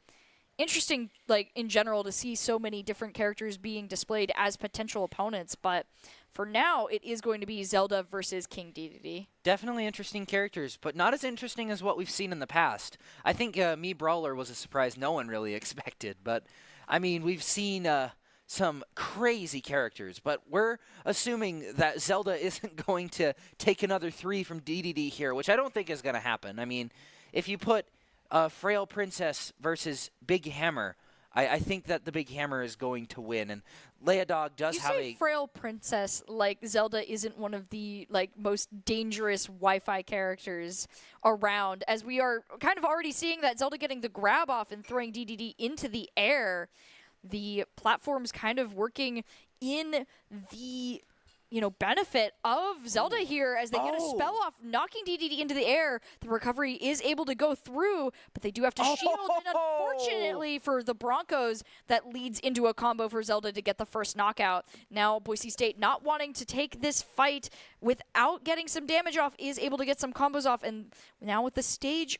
Interesting, like, in general, to see so many different characters being displayed as potential opponents, but for now, it is going to be Zelda versus King Dedede. Definitely interesting characters, but not as interesting as what we've seen in the past. I think Me Brawler was a surprise no one really expected, but, I mean, we've seen some crazy characters, but we're assuming that Zelda isn't going to take another 3 from Dedede here, which I don't think is going to happen. I mean, if you put Frail Princess versus Big Hammer, I think that the big hammer is going to win, and Leodog does have a frail princess like Zelda isn't one of the most dangerous Wi-Fi characters around, as we are kind of already seeing that Zelda getting the grab off and throwing DDD into the air. The platform's kind of working in the benefit of Zelda here as they get a spell off, knocking DDD into the air. The recovery is able to go through, but they do have to shield, and unfortunately for the Broncos, that leads into a combo for Zelda to get the first knockout. Now, Boise State, not wanting to take this fight without getting some damage off, is able to get some combos off, and now with the stage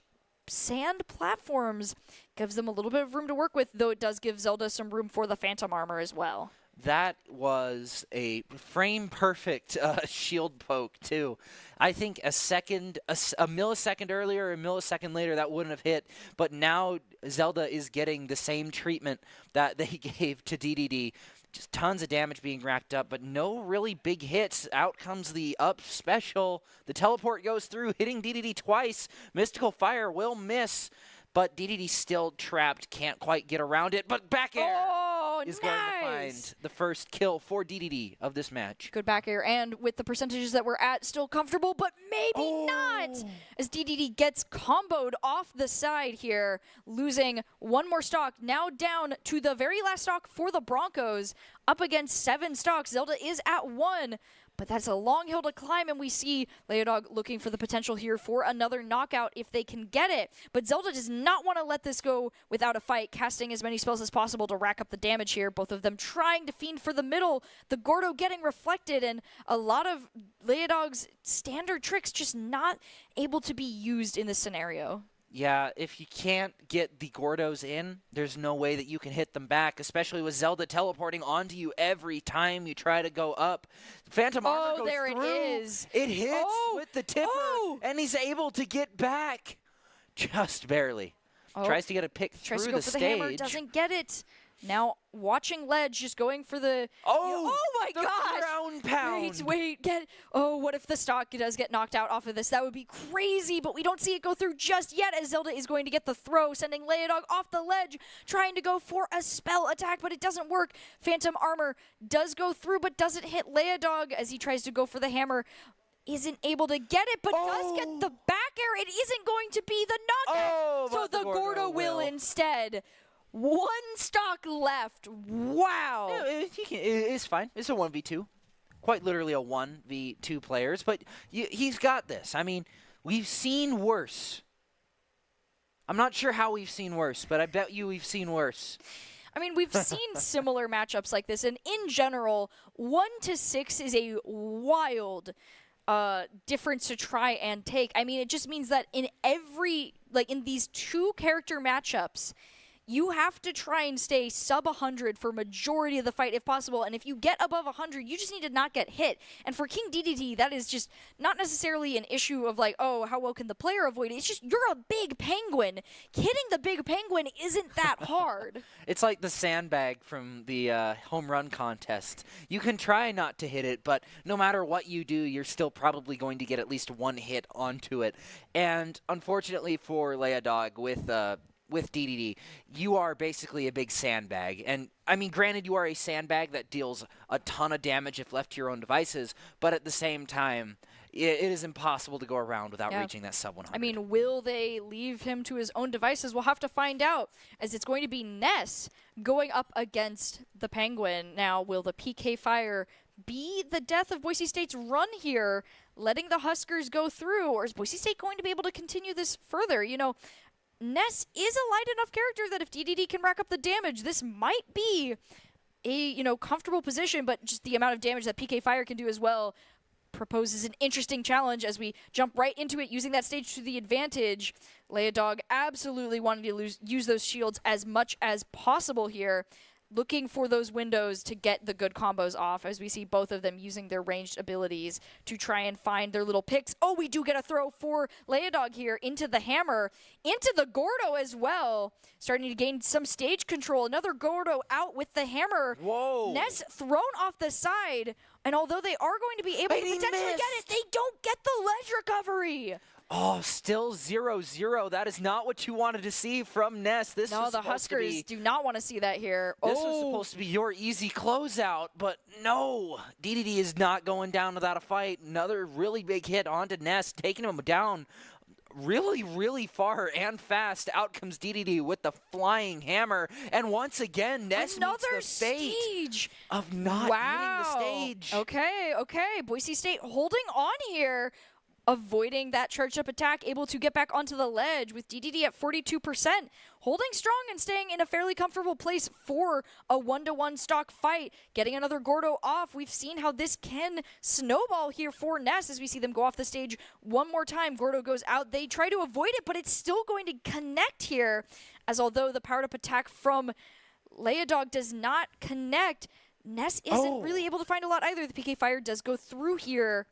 sand platforms, gives them a little bit of room to work with, though it does give Zelda some room for the Phantom Armor as well. That was a frame-perfect shield poke, too. I think a millisecond earlier, a millisecond later, that wouldn't have hit. But now Zelda is getting the same treatment that they gave to DDD. Just tons of damage being racked up, but no really big hits. Out comes the up special. The teleport goes through, hitting DDD twice. Mystical Fire will miss, but DDD still trapped, can't quite get around it. But back air is going to find the first kill for DDD of this match. Good back air, and with the percentages that we're at, still comfortable, but maybe not, as DDD gets comboed off the side here, losing one more stock, now down to the very last stock for the Broncos, up against 7 stocks. Zelda is at 1. But that's a long hill to climb, and we see Leodog looking for the potential here for another knockout if they can get it. But Zelda does not want to let this go without a fight, casting as many spells as possible to rack up the damage here. Both of them trying to fiend for the middle, the Gordo getting reflected, and a lot of Leodog's standard tricks just not able to be used in this scenario. Yeah, if you can't get the Gordos in, there's no way that you can hit them back, especially with Zelda teleporting onto you every time you try to go up. Phantom Armor goes there through. It is. It hits with the tipper, and he's able to get back. Just barely. Tries to get a pick through the stage. Tries to go for the hammer, doesn't get it. Now, watching Ledge just going for the... Oh my gosh! Ground pound! Wait, what if the stock does get knocked out off of this? That would be crazy, but we don't see it go through just yet, as Zelda is going to get the throw, sending Leodog off the ledge, trying to go for a spell attack, but it doesn't work. Phantom Armor does go through, but doesn't hit Leodog as he tries to go for the hammer. Isn't able to get it, but does get the back air. It isn't going to be the knockout, so the Gordo will instead. 1 stock left. Wow. It's fine. It's a 1v2. Quite literally a 1v2 players, but he's got this. I mean, we've seen worse. I'm not sure how we've seen worse, but I bet you we've seen worse. I mean, we've seen similar matchups like this, and in general, 1 to 6 is a wild difference to try and take. I mean, it just means that in in these 2 character matchups, you have to try and stay sub 100 for majority of the fight if possible, and if you get above 100, you just need to not get hit. And for King DDD, that is just not necessarily an issue of how well can the player avoid it. It's just, you're a big penguin. Hitting the big penguin isn't that hard. It's like the sandbag from the home run contest. You can try not to hit it, but no matter what you do, you're still probably going to get at least 1 hit onto it. And unfortunately for Leodog, with DDD, you are basically a big sandbag. And, I mean, granted, you are a sandbag that deals a ton of damage if left to your own devices, but at the same time, it is impossible to go around without reaching that sub 100. I mean, will they leave him to his own devices? We'll have to find out, as it's going to be Ness going up against the Penguin. Now, will the PK Fire be the death of Boise State's run here, letting the Huskers go through, or is Boise State going to be able to continue this further? Ness is a light enough character that if DDD can rack up the damage, this might be a comfortable position, but just the amount of damage that PK Fire can do as well proposes an interesting challenge as we jump right into it, using that stage to the advantage. Leodog absolutely wanting to use those shields as much as possible here, looking for those windows to get the good combos off, as we see both of them using their ranged abilities to try and find their little picks. Oh, we do get a throw for Leodog here into the hammer, into the Gordo as well, starting to gain some stage control. Another Gordo out with the hammer. Whoa. Ness thrown off the side, and although they are going to be able to potentially get it, they don't get the ledge recovery. Oh, still 0-0. That is not what you wanted to see from Ness. This No, was the supposed to Huskers be, do not want to see that here. this was supposed to be your easy closeout, but no. DDD is not going down without a fight. Another really big hit onto Ness, taking him down really, really far and fast. Out comes DDD with the flying hammer. And once again, Ness Another meets the fate stage of not hitting the stage. Okay. Boise State holding on here, avoiding that charged up attack, able to get back onto the ledge with DDD at 42%, holding strong and staying in a fairly comfortable place for a 1-to-1 stock fight. Getting another Gordo off. We've seen how this can snowball here for Ness as we see them go off the stage one more time. Gordo goes out. They try to avoid it, but it's still going to connect here, as although the powered up attack from Leodog does not connect, Ness isn't really able to find a lot either. The PK Fire does go through here,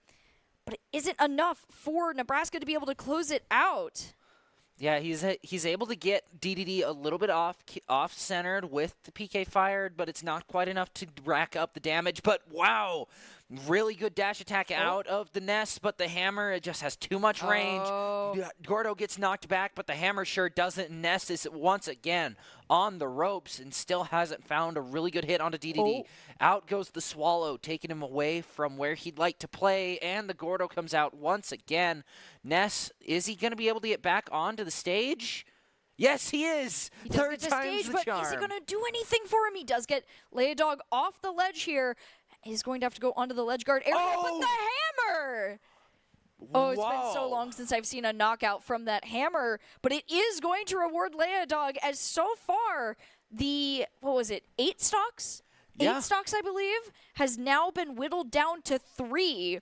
but it isn't enough for Nebraska to be able to close it out. Yeah, he's able to get DDD a little bit off-centered with the PK fired, but it's not quite enough to rack up the damage. But wow, really good dash attack out of the Ness, but the hammer, it just has too much range. Gordo gets knocked back, but the hammer sure doesn't. Ness is once again on the ropes and still hasn't found a really good hit onto DDD. Out goes the Swallow, taking him away from where he'd like to play, and the Gordo comes out once again. Ness, is he going to be able to get back onto the stage? Yes, he is. He does Third get to time's stage, the but charm. is he going to do anything for him? He does get Leodog off the ledge here. He's going to have to go onto the ledge guard area with the hammer. Oh, it's been so long since I've seen a knockout from that hammer, but it is going to reward Leodog, as so far the, 8 stocks? Yeah. 8 stocks, I believe, has now been whittled down to 3,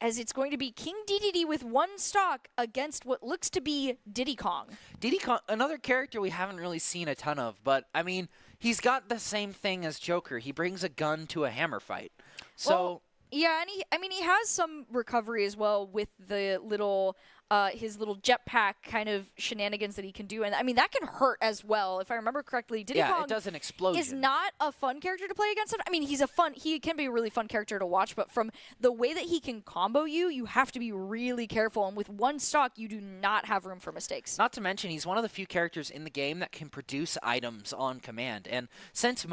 as it's going to be King DDD with 1 stock against what looks to be Diddy Kong. Diddy Kong, another character we haven't really seen a ton of, but, I mean, he's got the same thing as Joker. He brings a gun to a hammer fight. So... Yeah, and he has some recovery as well with the little his little jetpack kind of shenanigans that he can do, and I mean that can hurt as well. If I remember correctly, Diddy Kong it does an explosion. Is not a fun character to play against him. I mean, he can be a really fun character to watch, but from the way that he can combo you have to be really careful. And with 1 stock, you do not have room for mistakes. Not to mention, he's one of the few characters in the game that can produce items on command. And since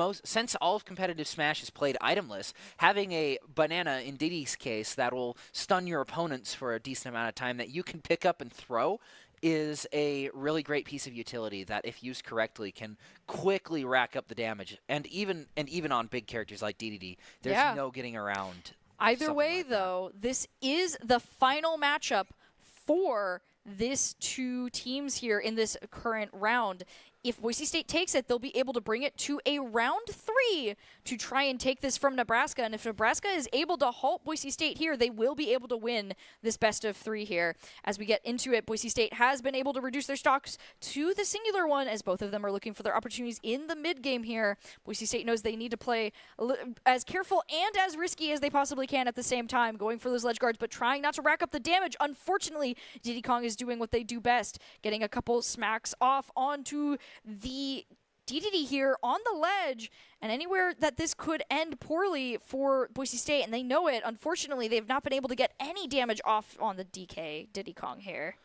all of competitive Smash is played itemless, having a banana in Diddy's case that will stun your opponents for a decent amount of time that you can pick up and throw is a really great piece of utility that, if used correctly, can quickly rack up the damage. And even on big characters like DDD, there's no getting around. Either way, though, this is the final matchup for this 2 teams here in this current round. If Boise State takes it, they'll be able to bring it to a round 3 to try and take this from Nebraska. And if Nebraska is able to halt Boise State here, they will be able to win this best of 3 here. As we get into it, Boise State has been able to reduce their stocks to the singular one, as both of them are looking for their opportunities in the mid game here. Boise State knows they need to play as careful and as risky as they possibly can at the same time, going for those ledge guards, but trying not to rack up the damage. Unfortunately, Diddy Kong is doing what they do best, getting a couple smacks off onto the DDD here on the ledge, and anywhere that this could end poorly for Boise State, and they know it. Unfortunately, they've not been able to get any damage off on the Diddy Kong here.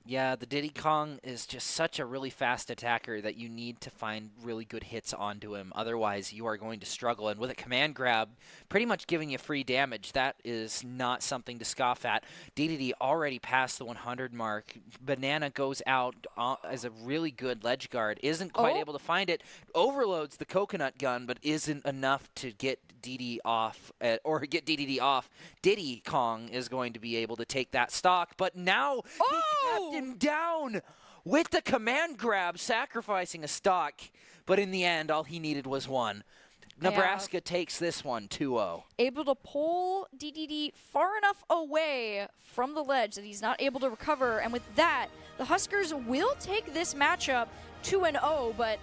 Yeah, the Diddy Kong is just such a really fast attacker that you need to find really good hits onto him. Otherwise, you are going to struggle. And with a command grab, pretty much giving you free damage, that is not something to scoff at. DDD already passed the 100 mark. Banana goes out as a really good ledge guard. Isn't quite able to find it. Overloads the coconut gun, but isn't enough to get DD off, or get DDD off. Diddy Kong is going to be able to take that stock, but now he kept him down with the command grab, sacrificing a stock, but in the end, all he needed was 1. Nebraska takes this one 2-0. Able to pull DDD far enough away from the ledge that he's not able to recover, and with that, the Huskers will take this matchup 2-0, but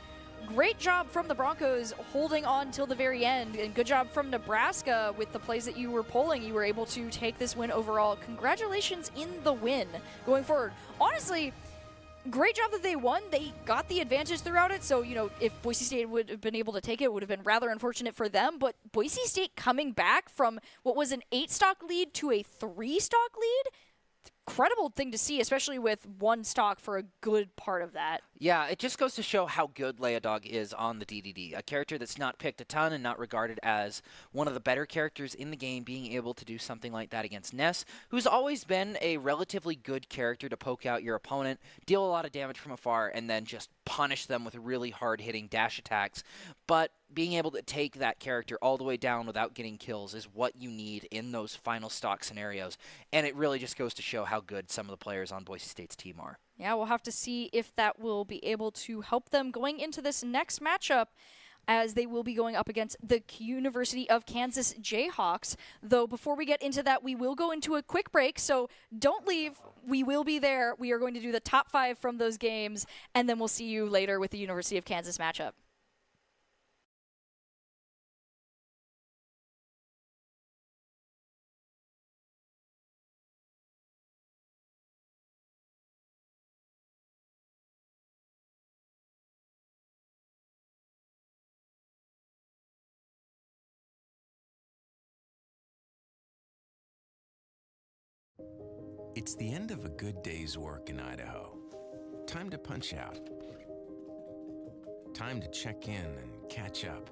great job from the Broncos holding on till the very end, and good job from Nebraska with the plays that you were pulling. You were able to take this win overall. Congratulations in the win going forward. Honestly, great job that they won. They got the advantage throughout it, so, if Boise State would have been able to take it, it would have been rather unfortunate for them, but Boise State coming back from what was an 8-stock lead to a 3-stock lead, incredible thing to see, especially with one stock for a good part of that. Yeah, it just goes to show how good Leodog is on the DDD. A character that's not picked a ton and not regarded as one of the better characters in the game, being able to do something like that against Ness, who's always been a relatively good character to poke out your opponent, deal a lot of damage from afar, and then just punish them with really hard-hitting dash attacks. But being able to take that character all the way down without getting kills is what you need in those final stock scenarios, and it really just goes to show how good some of the players on Boise State's team are. Yeah, we'll have to see if that will be able to help them going into this next matchup, as they will be going up against the University of Kansas Jayhawks. Though before we get into that, we will go into a quick break, so don't leave. We will be there. We are going to do the top 5 from those games, and then we'll see you later with the University of Kansas matchup. It's the end of a good day's work in Idaho. Time to punch out. Time to check in and catch up.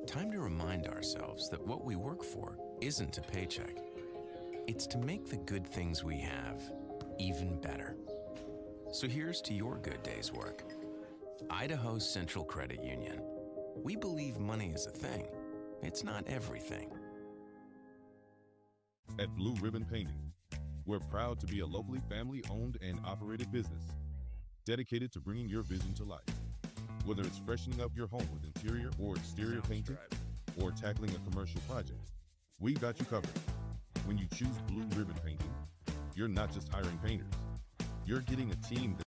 Time to remind ourselves that what we work for isn't a paycheck. It's to make the good things we have even better. So here's to your good day's work. Idaho Central Credit Union. We believe money is a thing. It's not everything. At Blue Ribbon Painting, we're proud to be a locally family-owned and operated business dedicated to bringing your vision to life. Whether it's freshening up your home with interior or exterior painting or tackling a commercial project, we got you covered. When you choose Blue Ribbon Painting, you're not just hiring painters. You're getting a team that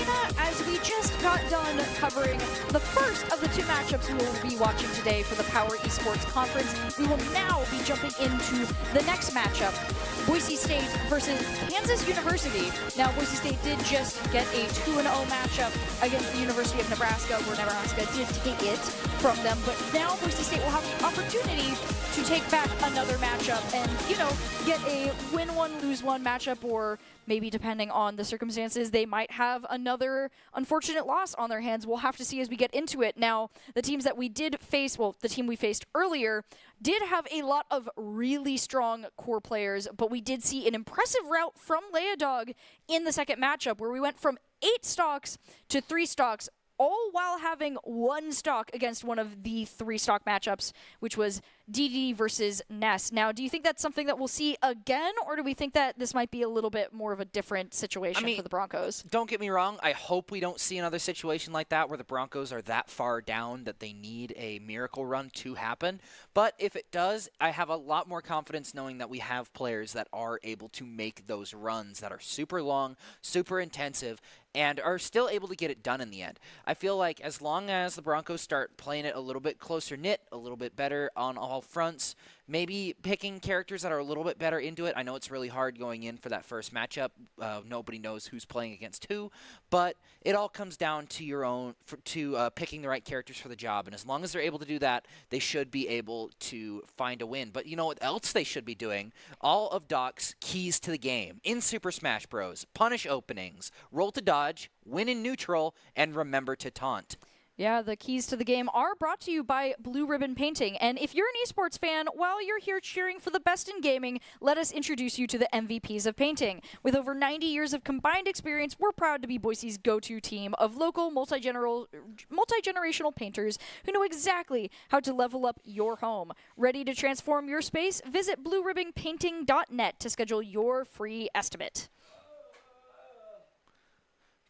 Arena, as we just got done covering the first of the two matchups we will be watching today for the Power Esports Conference. We will now be jumping into the next matchup, Boise State versus Kansas University. Now, Boise State did just get a 2-0 matchup against the University of Nebraska, where Nebraska did take it from them, but now Boise State will have the opportunity to take back another matchup and, you know, get a win one, lose one matchup, or maybe depending on the circumstances, they might have another unfortunate loss on their hands. We'll have to see as we get into it. Now, the teams that we did face, well, the team we faced earlier did have a lot of really strong core players, but we did see an impressive route from Leodog in the second matchup, where we went from 8 stocks to 3 stocks, all while having 1 stock against one of the 3 stock matchups, which was DD versus Ness. Now, do you think that's something that we'll see again, or do we think that this might be a little bit more of a different situation for the Broncos? Don't get me wrong. I hope we don't see another situation like that where the Broncos are that far down that they need a miracle run to happen. But if it does, I have a lot more confidence knowing that we have players that are able to make those runs that are super long, super intensive, and are still able to get it done in the end. I feel like as long as the Broncos start playing it a little bit closer knit, a little bit better on all fronts, maybe picking characters that are a little bit better into it. I know it's really hard going in for that first matchup. Nobody knows who's playing against who, but it all comes down to your own, picking the right characters for the job. And as long as they're able to do that, they should be able to find a win. But you know what else they should be doing? All of Doc's keys to the game in Super Smash Bros. Punish openings, roll to dodge, win in neutral, and remember to taunt. Yeah, the keys to the game are brought to you by Blue Ribbon Painting. And if you're an esports fan, while you're here cheering for the best in gaming, let us introduce you to the MVPs of painting. With over 90 years of combined experience, we're proud to be Boise's go-to team of local multi-generational painters who know exactly how to level up your home. Ready to transform your space? Visit blueribbonpainting.net to schedule your free estimate.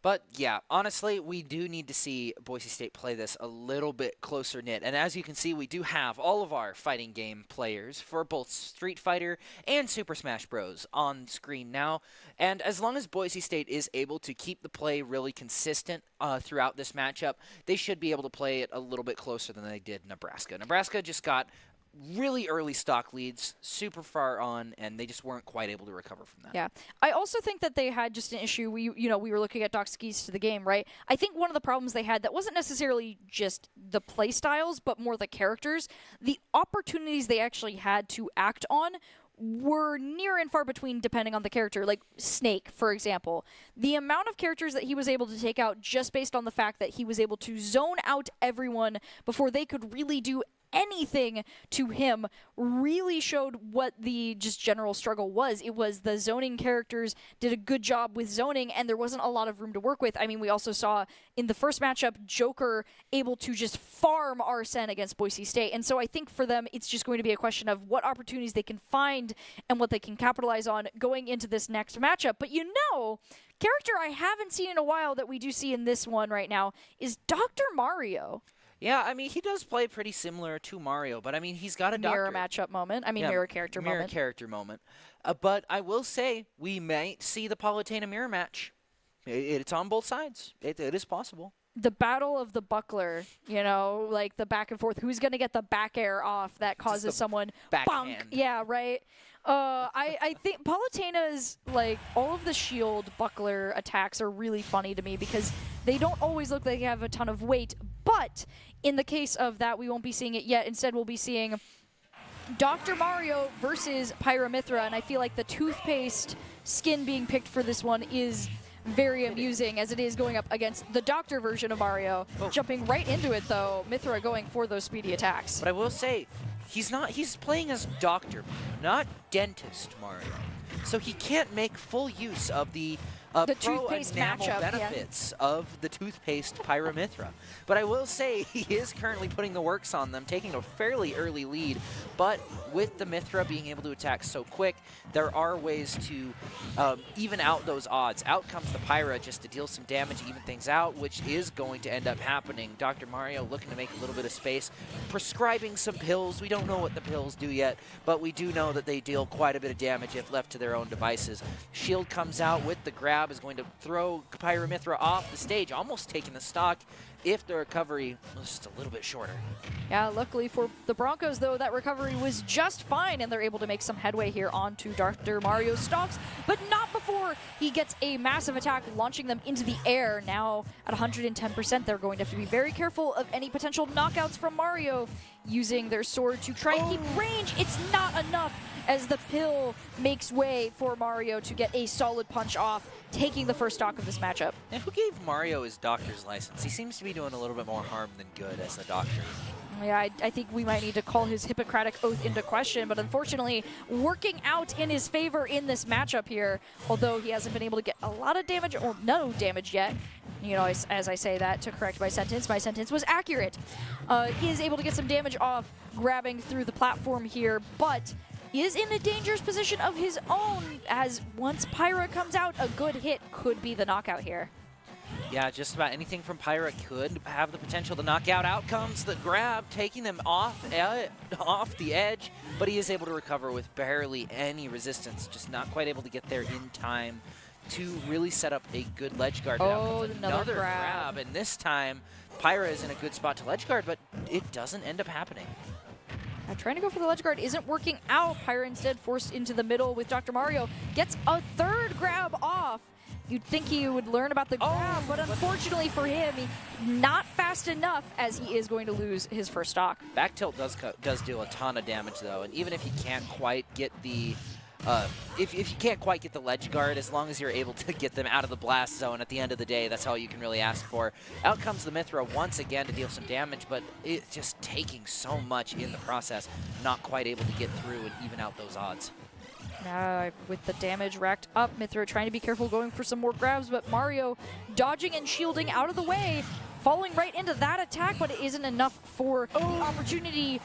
But yeah, honestly, we do need to see Boise State play this a little bit closer knit. And as you can see, we do have all of our fighting game players for both Street Fighter and Super Smash Bros. On screen now. And as long as Boise State is able to keep the play really consistent throughout this matchup, they should be able to play it a little bit closer than they did Nebraska. Nebraska just got really early stock leads, super far on, and they just weren't quite able to recover from that. Yeah. I also think that they had just an issue. We were looking at Doc's keys to the game, right? I think one of the problems they had that wasn't necessarily just the play styles, but more the characters. The opportunities they actually had to act on were near and far between depending on the character. Like Snake, for example. The amount of characters that he was able to take out just based on the fact that he was able to zone out everyone before they could really do anything to him really showed what the just general struggle was. It was the zoning characters did a good job with zoning, and there wasn't a lot of room to work with. I mean, we also saw in the first matchup, Joker able to just farm Arsene against Boise State. And so I think for them, it's just going to be a question of what opportunities they can find and what they can capitalize on going into this next matchup. But character I haven't seen in a while that we do see in this one right now is Dr. Mario. Yeah, I mean, he does play pretty similar to Mario, but I mean, he's got a mirror matchup moment. I mean, mirror character moment. Mirror character moment. But I will say, we might see the Palutena mirror match. It's on both sides. It is possible. The battle of the buckler, like the back and forth. Who's going to get the back air off that causes someone bonk? Yeah, right. I think Palutena's, like, all of the shield buckler attacks are really funny to me because they don't always look like they have a ton of weight, but in the case of that, we won't be seeing it yet. Instead, we'll be seeing Dr. Mario versus Pyramithra, and I feel like the toothpaste skin being picked for this one is very amusing, as it is going up against the Doctor version of Mario. Jumping right into it, though, Mithra going for those speedy attacks. But I will say, he's playing as Doctor, not Dentist Mario. So he can't make full use of the toothpaste pro-enamel matchup, benefits of the toothpaste Pyramithra. But I will say he is currently putting the works on them, taking a fairly early lead. But with the Mithra being able to attack so quick, there are ways to even out those odds. Out comes the Pyra just to deal some damage, even things out, which is going to end up happening. Dr. Mario looking to make a little bit of space, prescribing some pills. We don't know what the pills do yet, but we do know that they deal quite a bit of damage if left to their own devices. Shield comes out with the grab grab is going to throw Pyra Mythra off the stage, almost taking the stock if the recovery was just a little bit shorter. Yeah, luckily for the Broncos, though, that recovery was just fine, and they're able to make some headway here onto Dr. Mario's stocks, but not before he gets a massive attack, launching them into the air. Now, at 110%, they're going to have to be very careful of any potential knockouts from Mario, using their sword to try and keep range. It's not enough, as the pill makes way for Mario to get a solid punch off, taking the first stock of this matchup. And who gave Mario his doctor's license? He seems to be doing a little bit more harm than good as a doctor. Yeah, I think we might need to call his Hippocratic Oath into question, but unfortunately, working out in his favor in this matchup here, although he hasn't been able to get a lot of damage, or no damage yet. You know, as I say that to correct my sentence was accurate. He is able to get some damage off, grabbing through the platform here, but is in a dangerous position of his own, as once Pyra comes out, a good hit could be the knockout here. Yeah, just about anything from Pyra could have the potential to knock out. Out comes the grab, taking them off the edge, but he is able to recover with barely any resistance, just not quite able to get there in time to really set up a good ledge guard. Oh, another grab. And this time, Pyra is in a good spot to ledge guard, but it doesn't end up happening. Trying to go for the ledge guard isn't working out. Pyra instead forced into the middle with Dr. Mario. Gets a third grab off. You'd think he would learn about the grab, but unfortunately for him, not fast enough, as he is going to lose his first stock. Back tilt does do a ton of damage, though, and even if you can't quite get the if you can't quite get the ledge guard, as long as you're able to get them out of the blast zone at the end of the day, that's all you can really ask for. Out comes the Mythra once again to deal some damage, but it's just taking so much in the process, not quite able to get through and even out those odds. Now, with the damage racked up, Mythra trying to be careful going for some more grabs, but Mario dodging and shielding out of the way, falling right into that attack, but it isn't enough for the opportunity.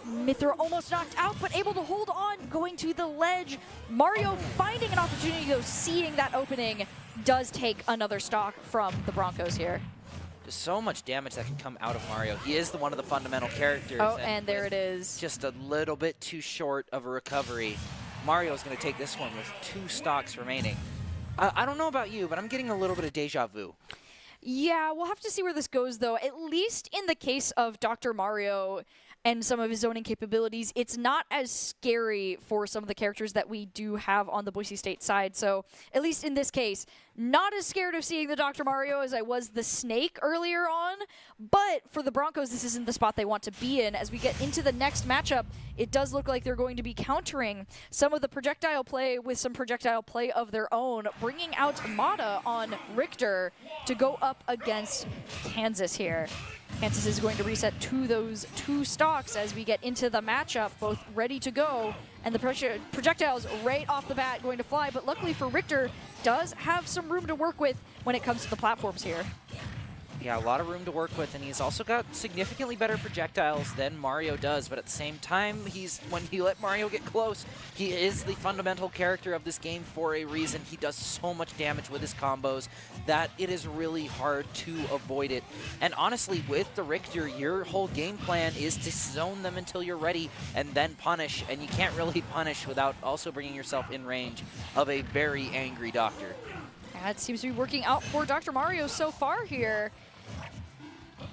Mythra almost knocked out, but able to hold on, going to the ledge. Mario finding an opportunity, though, seeing that opening, does take another stock from the Broncos here. There's so much damage that can come out of Mario. He is one of the fundamental characters. Oh, and there it is. Just a little bit too short of a recovery. Mario's going to take this one with 2 stocks remaining. I don't know about you, but I'm getting a little bit of deja vu. Yeah, we'll have to see where this goes, though. At least in the case of Dr. Mario and some of his zoning capabilities, it's not as scary for some of the characters that we do have on the Boise State side. So, at least in this case, not as scared of seeing the Dr. Mario as I was the Snake earlier on. But for the Broncos, this isn't the spot they want to be in. As we get into the next matchup, it does look like they're going to be countering some of the projectile play with some projectile play of their own, bringing out Mata on Richter to go up against Kansas here. Kansas is going to reset to those 2 stocks as we get into the matchup, both ready to go, and the projectiles right off the bat going to fly, but luckily for Richter, does have some room to work with when it comes to the platforms here. Yeah, a lot of room to work with, and he's also got significantly better projectiles than Mario does, but at the same time, when you let Mario get close, he is the fundamental character of this game for a reason. He does so much damage with his combos that it is really hard to avoid it. And honestly, with the Richter, your whole game plan is to zone them until you're ready and then punish, and you can't really punish without also bringing yourself in range of a very angry Doctor. That seems to be working out for Dr. Mario so far here.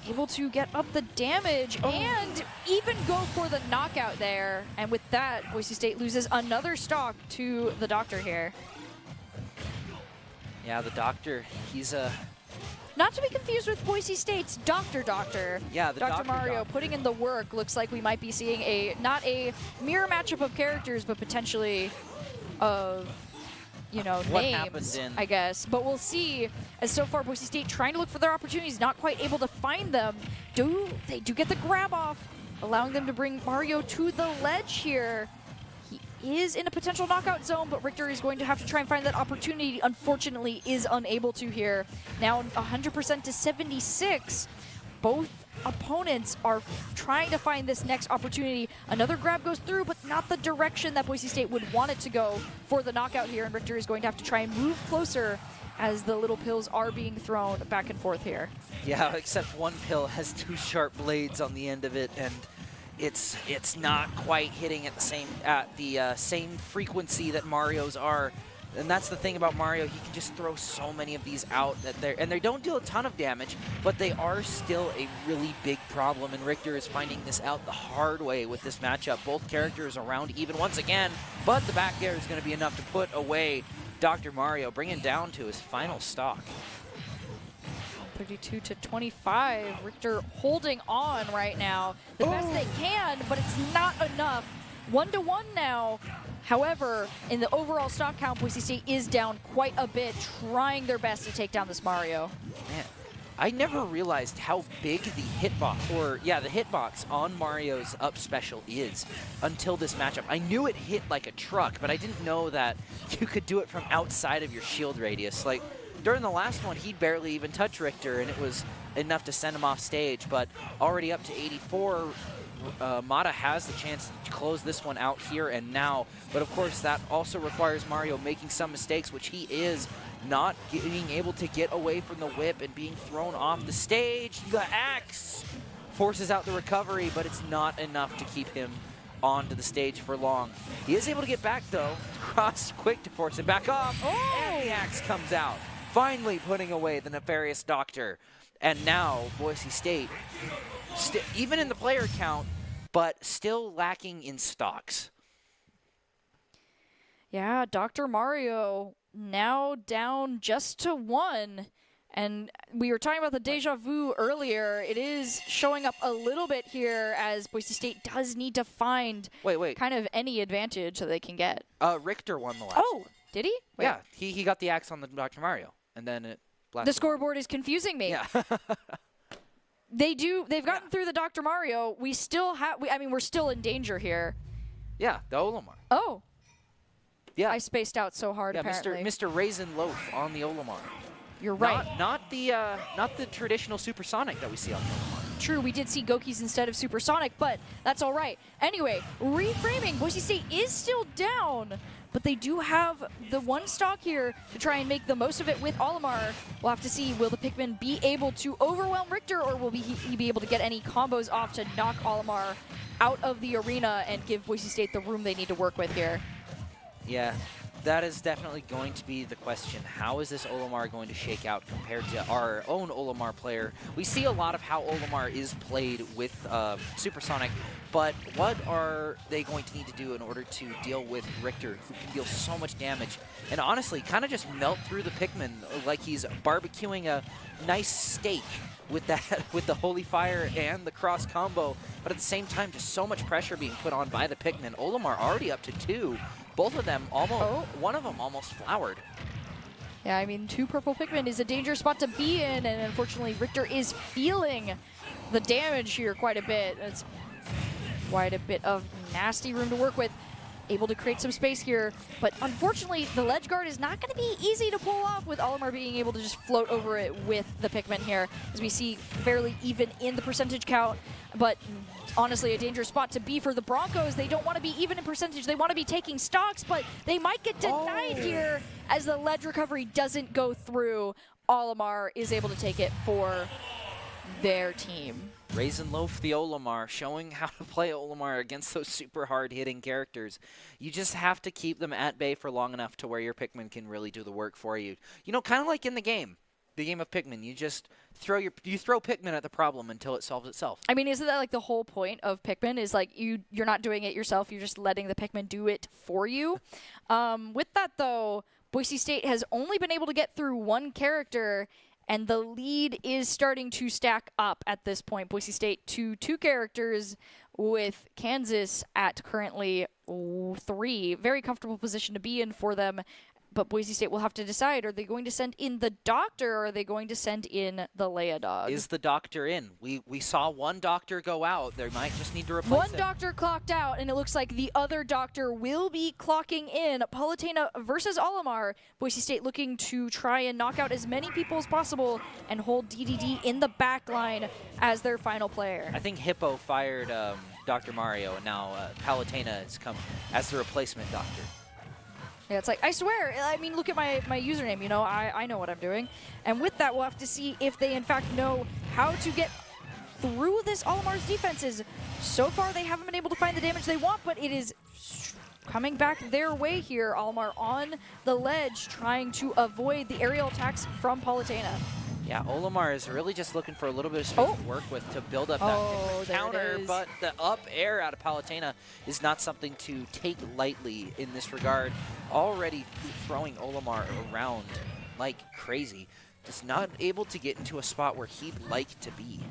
Able to get up the damage and even go for the knockout there. And with that, Boise State loses another stock to the Doctor here. Yeah, the Doctor, he's a... Not to be confused with Boise State's Doctor. Yeah, the Dr. Mario Doctor. putting in the work. Looks like we might be seeing not a mirror matchup of characters, but potentially of, you know, names, I guess. But we'll see, as so far Boise State trying to look for their opportunities, not quite able to find them. They do get the grab off, allowing them to bring Mario to the ledge here. He is in a potential knockout zone, but Richter is going to have to try and find that opportunity. Unfortunately, is unable to here. Now 100% to 76. Both opponents are trying to find this next opportunity. Another grab goes through, but not the direction that Boise State would want it to go for the knockout here, and Richter is going to have to try and move closer as the little pills are being thrown back and forth here. Yeah, except one pill has 2 sharp blades on the end of it, and it's not quite hitting at the same frequency that Mario's are. And that's the thing about Mario, he can just throw so many of these out and they don't deal a ton of damage, but they are still a really big problem, and Richter is finding this out the hard way with this matchup. Both characters around even once again, but the back air is going to be enough to put away Dr. Mario, bringing down to his final stock. 32-25, Richter holding on right now the best they can, but it's not enough. 1-1 now. However, in the overall stock count, Boise State is down quite a bit, trying their best to take down this Mario. Man, I never realized how big the hitbox on Mario's up special is until this matchup. I knew it hit like a truck, but I didn't know that you could do it from outside of your shield radius. Like, during the last one, he barely even touched Richter, and it was enough to send him off stage, but already up to 84, Mata has the chance to close this one out here and now, but of course that also requires Mario making some mistakes, which he is, not being able to get away from the whip and being thrown off the stage. The axe forces out the recovery, but it's not enough to keep him onto the stage for long. He is able to get back though, cross quick to force him back off, and the axe comes out, finally putting away the nefarious Doctor. And now Boise State, even in the player count, but still lacking in stocks. Yeah, Dr. Mario now down just to 1. And we were talking about the deja vu earlier. It is showing up a little bit here as Boise State does need to find kind of any advantage that they can get. Richter won the last one. Did he? Wait. Yeah, he got the axe on the Dr. Mario, and then it blasted. The scoreboard is confusing me. Yeah. They've gotten through the Dr. Mario. We still have, we're still in danger here. Yeah, the Olimar. Oh. Yeah. I spaced out so hard, yeah, apparently. Mr. Raisin Loaf on the Olimar. You're right. Not the traditional supersonic that we see on the Olimar. True, we did see Gokis instead of supersonic, but that's all right. Anyway, reframing, Boise State is still down, but they do have the one stock here to try and make the most of it with Olimar. We'll have to see, will the Pikmin be able to overwhelm Richter, or will he be able to get any combos off to knock Olimar out of the arena and give Boise State the room they need to work with here? Yeah, that is definitely going to be the question. How is this Olimar going to shake out compared to our own Olimar player? We see a lot of how Olimar is played with Supersonic, but what are they going to need to do in order to deal with Richter, who can deal so much damage, and honestly kind of just melt through the Pikmin like he's barbecuing a nice steak with the Holy Fire and the cross combo, but at the same time just so much pressure being put on by the Pikmin. Olimar already up to 2. Both of them almost, one of them almost flowered. Yeah, I mean, 2 purple Pikmin is a dangerous spot to be in, and unfortunately Richter is feeling the damage here quite a bit. It's quite a bit of nasty room to work with. Able to create some space here, but unfortunately the ledge guard is not going to be easy to pull off with Olimar being able to just float over it with the Pikmin here, as we see fairly even in the percentage count, but honestly a dangerous spot to be for the Broncos. They don't want to be even in percentage, they want to be taking stocks, but they might get denied here as the ledge recovery doesn't go through. Olimar is able to take it for their team. Raisin Loaf the Olimar, showing how to play Olimar against those super hard-hitting characters. You just have to keep them at bay for long enough to where your Pikmin can really do the work for you. You know, kind of like in the game of Pikmin, you just throw Pikmin at the problem until it solves itself. I mean, isn't that like the whole point of Pikmin is like you're not doing it yourself, you're just letting the Pikmin do it for you. With that though, Boise State has only been able to get through 1 character, and the lead is starting to stack up at this point. Boise State to 2 characters, with Kansas at currently 3. Very comfortable position to be in for them. But Boise State will have to decide, are they going to send in the Doctor, or are they going to send in the Leia Dog? Is the Doctor in? We saw 1 Doctor go out. They might just need to replace 1 Doctor clocked out, and it looks like the other Doctor will be clocking in. Palutena versus Olimar. Boise State looking to try and knock out as many people as possible and hold DDD in the back line as their final player. I think Hippo fired Dr. Mario, and now Palutena has come as the replacement Doctor. Yeah, it's like, I swear, I mean, look at my username, you know, I know what I'm doing. And with that, we'll have to see if they, in fact, know how to get through this Olimar's defenses. So far, they haven't been able to find the damage they want, but it is coming back their way here. Olimar on the ledge trying to avoid the aerial attacks from Palutena. Yeah, Olimar is really just looking for a little bit of space to work with to build up that counter, but the up air out of Palutena is not something to take lightly in this regard. Already throwing Olimar around like crazy. Just not able to get into a spot where he'd like to be.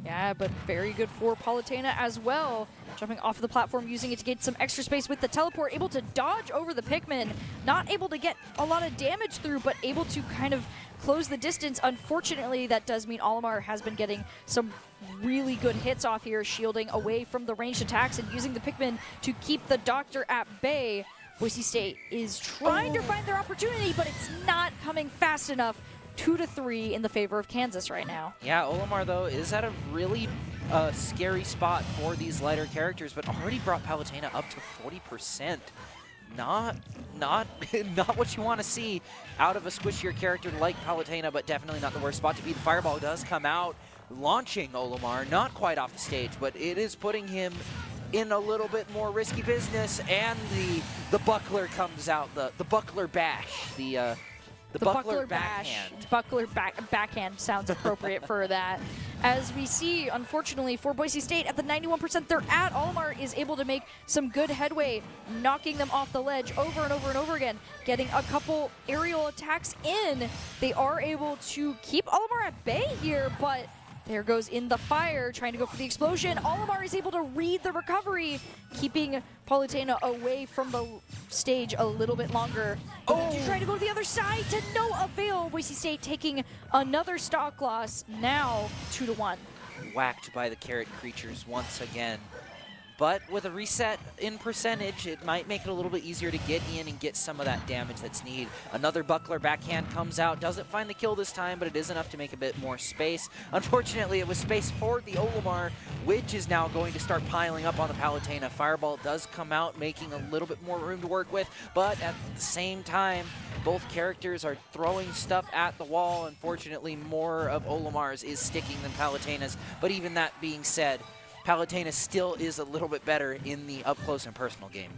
Yeah, but very good for Palutena as well. Jumping off of the platform, using it to get some extra space with the teleport, able to dodge over the Pikmin, not able to get a lot of damage through, but able to kind of close the distance. Unfortunately, that does mean Olimar has been getting some really good hits off here, shielding away from the ranged attacks and using the Pikmin to keep the Doctor at bay. Boise State is trying to find their opportunity, but it's not coming fast enough. 2-3 in the favor of Kansas right now. Yeah, Olimar, though, is at a really scary spot for these lighter characters, but already brought Palutena up to 40%. Not what you want to see out of a squishier character like Palutena, but definitely not the worst spot to be. The Fireball does come out, launching Olimar, not quite off the stage, but it is putting him in a little bit more risky business, and the buckler comes out, the buckler bash, the buckler backhand. Buckler backhand sounds appropriate for that. As we see, unfortunately, for Boise State, at the 91% they're at, Olimar is able to make some good headway, knocking them off the ledge over and over and over again, getting a couple aerial attacks in. They are able to keep Olimar at bay here, but there goes In the Fire, trying to go for the explosion. Olimar is able to read the recovery, keeping Palutena away from the stage a little bit longer. Trying to go to the other side to no avail. Boise State taking another stock loss, now 2-1. Whacked by the carrot creatures once again. But with a reset in percentage, it might make it a little bit easier to get in and get some of that damage that's needed. Another buckler backhand comes out, doesn't find the kill this time, but it is enough to make a bit more space. Unfortunately, it was space for the Olimar, which is now going to start piling up on the Palutena. Fireball does come out, making a little bit more room to work with, but at the same time, both characters are throwing stuff at the wall. Unfortunately, more of Olimar's is sticking than Palutena's, but even that being said, Palutena still is a little bit better in the up-close and personal game.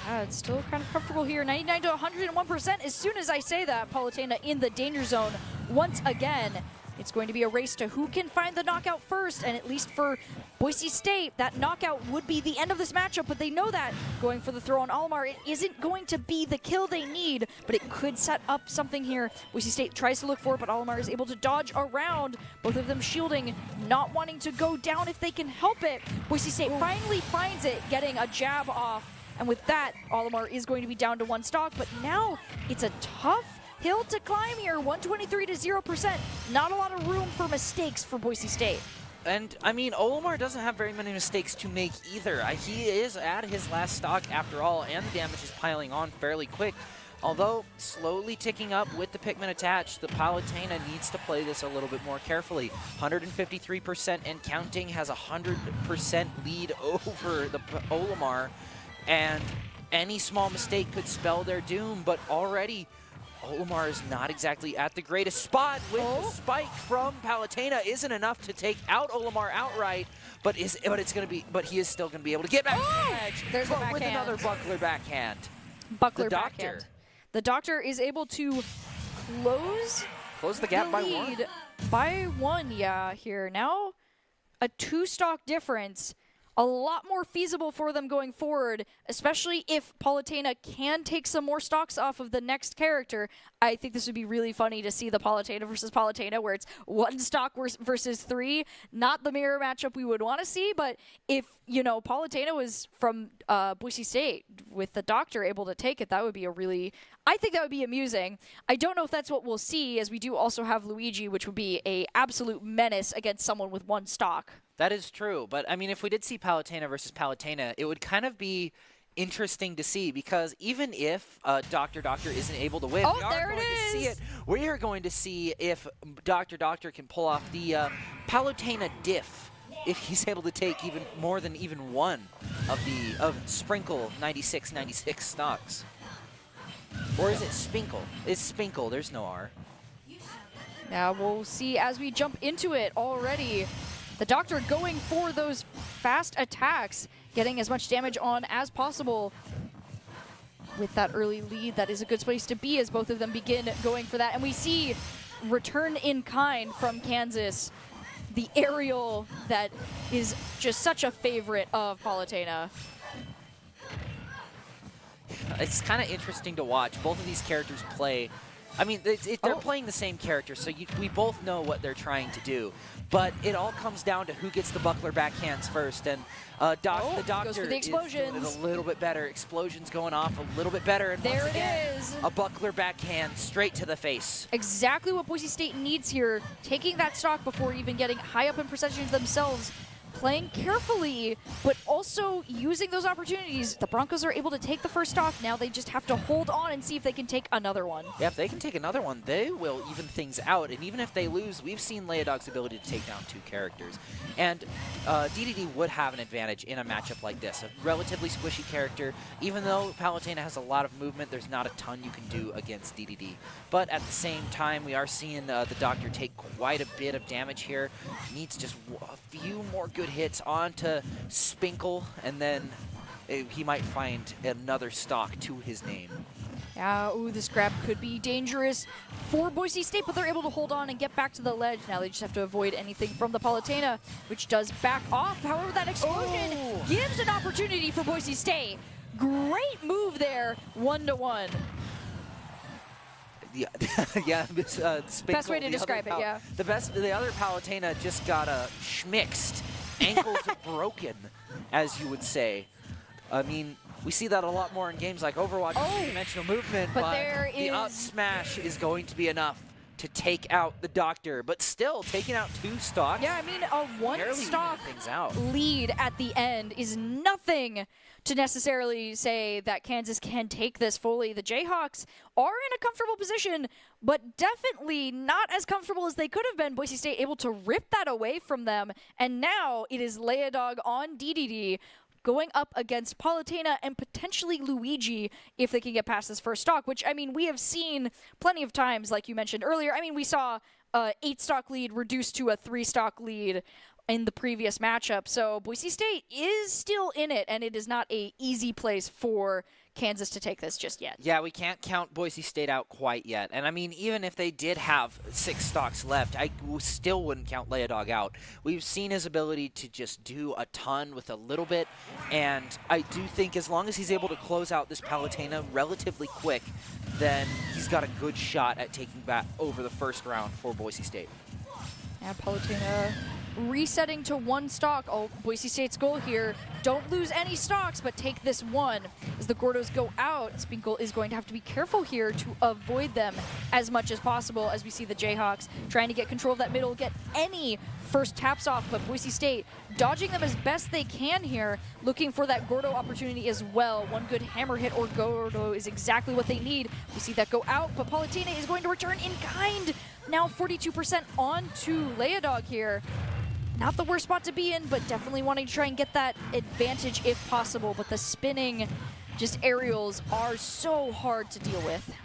Yeah, it's still kind of comfortable here. 99 to 101%. As soon as I say that, Palutena in the danger zone once again. It's going to be a race to who can find the knockout first, and at least for Boise State, that knockout would be the end of this matchup, but they know that. Going for the throw on Olimar, it isn't going to be the kill they need, but it could set up something here. Boise State tries to look for it, but Olimar is able to dodge around, both of them shielding, not wanting to go down if they can help it. Boise State finally finds it, getting a jab off, and with that, Olimar is going to be down to one stock, but now it's a tough hill to climb here, 123 to 0%. Not a lot of room for mistakes for Boise State. And, I mean, Olimar doesn't have very many mistakes to make either. He is at his last stock after all, and the damage is piling on fairly quick. Although slowly ticking up with the Pikmin attached, the Palutena needs to play this a little bit more carefully. 153% and counting, has a 100% lead over the Olimar, and any small mistake could spell their doom, but already Olimar is not exactly at the greatest spot with the spike from Palutena. Isn't enough to take out Olimar outright, but he is still going to be able to get back to the edge. There's the with another buckler backhand. Buckler the backhand. Doctor. The Doctor is able to close the gap by lead one. By one, yeah, here. Now a 2-stock difference. A lot more feasible for them going forward, especially if Palutena can take some more stocks off of the next character. I think this would be really funny to see the Palutena versus Palutena, where it's 1 stock versus 3. Not the mirror matchup we would want to see, but if, you know, Palutena was from Boise State with the Doctor able to take it, that would be I think that would be amusing. I don't know if that's what we'll see, as we do also have Luigi, which would be a absolute menace against someone with 1 stock. That is true, but I mean, if we did see Palutena versus Palutena, it would kind of be interesting to see, because even if Doctor isn't able to win, we are going to see if Doctor can pull off the Palutena diff, if he's able to take even more than even one of Sprinkle 96 stocks. Or is it Spinkle? It's Spinkle, there's no R. Now we'll see as we jump into it already. The Doctor going for those fast attacks, getting as much damage on as possible. With that early lead, that is a good place to be as both of them begin going for that. And we see return in kind from Kansas. The aerial that is just such a favorite of Palutena. It's kind of interesting to watch. Both of these characters play. I mean, they're playing the same character, so we both know what they're trying to do. But it all comes down to who gets the buckler backhands first. And the Doctor goes for the is doing it a little bit better. Explosions going off a little bit better. And there once again, it is. A buckler backhand straight to the face. Exactly what Boise State needs here. Taking that stock before even getting high up in percentages themselves. Playing carefully, but also using those opportunities. The Broncos are able to take the first stock. Now they just have to hold on and see if they can take another one. Yeah, if they can take another one, they will even things out. And even if they lose, we've seen Leodog's ability to take down 2 characters. And DDD would have an advantage in a matchup like this. A relatively squishy character. Even though Palutena has a lot of movement, there's not a ton you can do against DDD. But at the same time, we are seeing the Doctor take quite a bit of damage here. Needs just a few more good hits onto Spinkle, and then he might find another stock to his name. Yeah, ooh, this grab could be dangerous for Boise State, but they're able to hold on and get back to the ledge. Now they just have to avoid anything from the Palutena, which does back off. However, that explosion gives an opportunity for Boise State. Great move there, 1-to-1. Yeah, Spinkle, best way to describe it, yeah. The other Palutena just got schmixed. Ankles broken, as you would say. I mean, we see that a lot more in games like Overwatch, dimensional movement, but the up smash is going to be enough to take out the Doctor, but still taking out 2 stocks. Yeah, I mean, a 1-stock lead at the end is nothing to necessarily say that Kansas can take this fully. The Jayhawks are in a comfortable position, but definitely not as comfortable as they could have been. Boise State able to rip that away from them, and now it is Leodog on DDD going up against Palutena and potentially Luigi if they can get past this first stock, which, I mean, we have seen plenty of times, like you mentioned earlier. I mean, we saw a 8-stock lead reduced to a 3-stock lead in the previous matchup. So Boise State is still in it, and it is not an easy place for Kansas to take this just yet. Yeah, we can't count Boise State out quite yet. And I mean, even if they did have 6 stocks left, I still wouldn't count Leodog out. We've seen his ability to just do a ton with a little bit, and I do think as long as he's able to close out this Palutena relatively quick, then he's got a good shot at taking back over the first round for Boise State. And Palutena resetting to 1 stock. Boise State's goal here, don't lose any stocks, but take this one. As the Gordos go out, Spinkle is going to have to be careful here to avoid them as much as possible, as we see the Jayhawks trying to get control of that middle, get any first taps off, but Boise State dodging them as best they can here, looking for that Gordo opportunity as well. One good hammer hit or Gordo is exactly what they need. We see that go out, but Palutena is going to return in kind. Now 42% on to Leodog here. Not the worst spot to be in, but definitely wanting to try and get that advantage if possible. But the spinning, just aerials are so hard to deal with.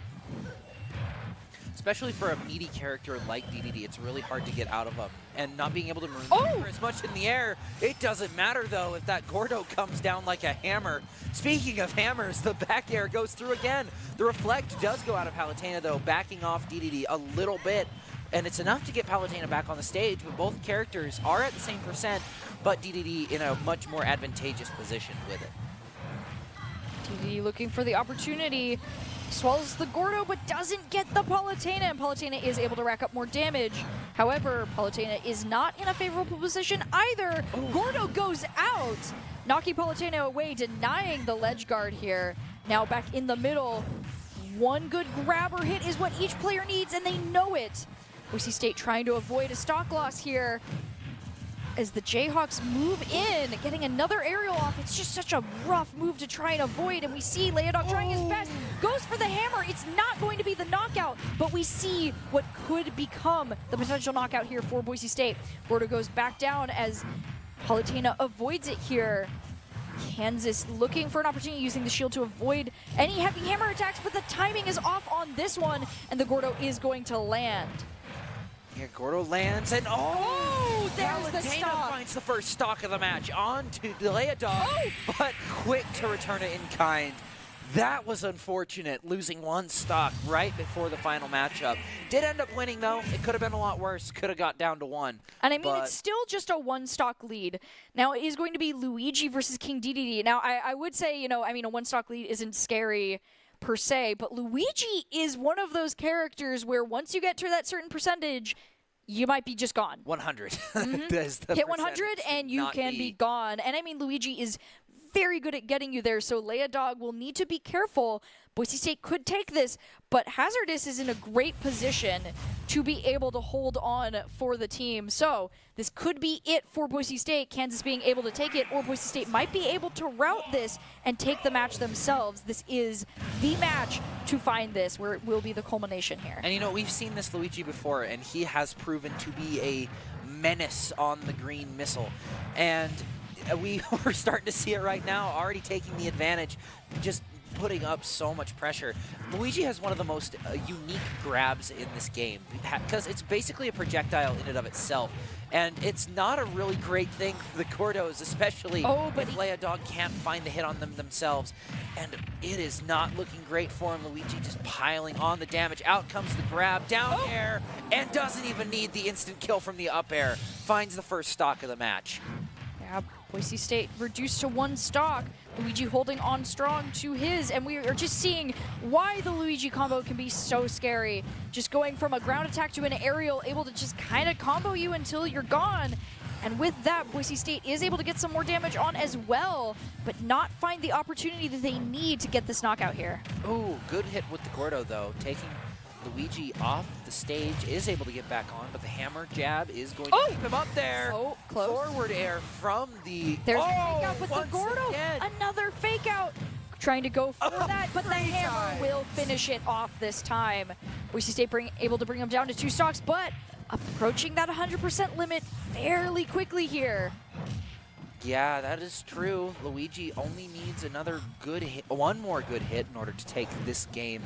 Especially for a meaty character like DDD, it's really hard to get out of them. And not being able to move as much in the air, it doesn't matter though if that Gordo comes down like a hammer. Speaking of hammers, the back air goes through again. The reflect does go out of Palutena though, backing off DDD a little bit. And it's enough to get Palutena back on the stage, but both characters are at the same percent, but DDD in a much more advantageous position with it. DDD looking for the opportunity, swallows the Gordo, but doesn't get the Palutena, and Palutena is able to rack up more damage. However, Palutena is not in a favorable position either. Gordo goes out, knocking Palutena away, denying the ledge guard here. Now back in the middle, one good grabber hit is what each player needs, and they know it. Boise State trying to avoid a stock loss here as the Jayhawks move in, getting another aerial off. It's just such a rough move to try and avoid, and we see Leodog trying his best. Goes for the hammer. It's not going to be the knockout, but we see what could become the potential knockout here for Boise State. Gordo goes back down as Palutena avoids it here. Kansas looking for an opportunity, using the shield to avoid any heavy hammer attacks, but the timing is off on this one, and the Gordo is going to land. here. Gordo lands, and there's the Valentina stock. finds the first stock of the match onto Leodog, but quick to return it in kind. That was unfortunate, losing one stock right before the final matchup. Did end up winning, though. It could have been a lot worse. Could have got down to 1. And I mean, it's still just a 1-stock lead. Now, it is going to be Luigi versus King DDD. Now, I would say, a 1-stock lead isn't scary per se, but Luigi is one of those characters where once you get to that certain percentage, you might be just gone. 100. Hit 100 and you can be gone. And I mean, Luigi is very good at getting you there, so Leodog will need to be careful. Boise State could take this, but Hazardous is in a great position to be able to hold on for the team. So this could be it for Boise State, Kansas being able to take it, or Boise State might be able to route this and take the match themselves. This is the match to find this, where it will be the culmination here. And we've seen this Luigi before, and he has proven to be a menace on the green missile. And we're starting to see it right now, already taking the advantage, just putting up so much pressure. Luigi has one of the most unique grabs in this game, because it's basically a projectile in and of itself. And it's not a really great thing for the Gordos, especially if Leodog can't find the hit on them themselves. And it is not looking great for him. Luigi just piling on the damage. Out comes the grab, down air, and doesn't even need the instant kill from the up air. Finds the first stock of the match. Yeah, Boise State reduced to 1 stock. Luigi holding on strong to his, and we are just seeing why the Luigi combo can be so scary. Just going from a ground attack to an aerial, able to just kind of combo you until you're gone. And with that, Boise State is able to get some more damage on as well, but not find the opportunity that they need to get this knockout here. Ooh, good hit with the Gordo, though. Taking Luigi off the stage, is able to get back on, but the hammer jab is going to keep him up there. Oh, close. Forward air from the... There's a fake out with the Gordo. Another fake out. Trying to go for that, but the hammer will finish it off this time. Boise State able to bring him down to 2 stocks, but approaching that 100% limit fairly quickly here. Yeah, that is true. Luigi only needs another good hit, one more good hit in order to take this game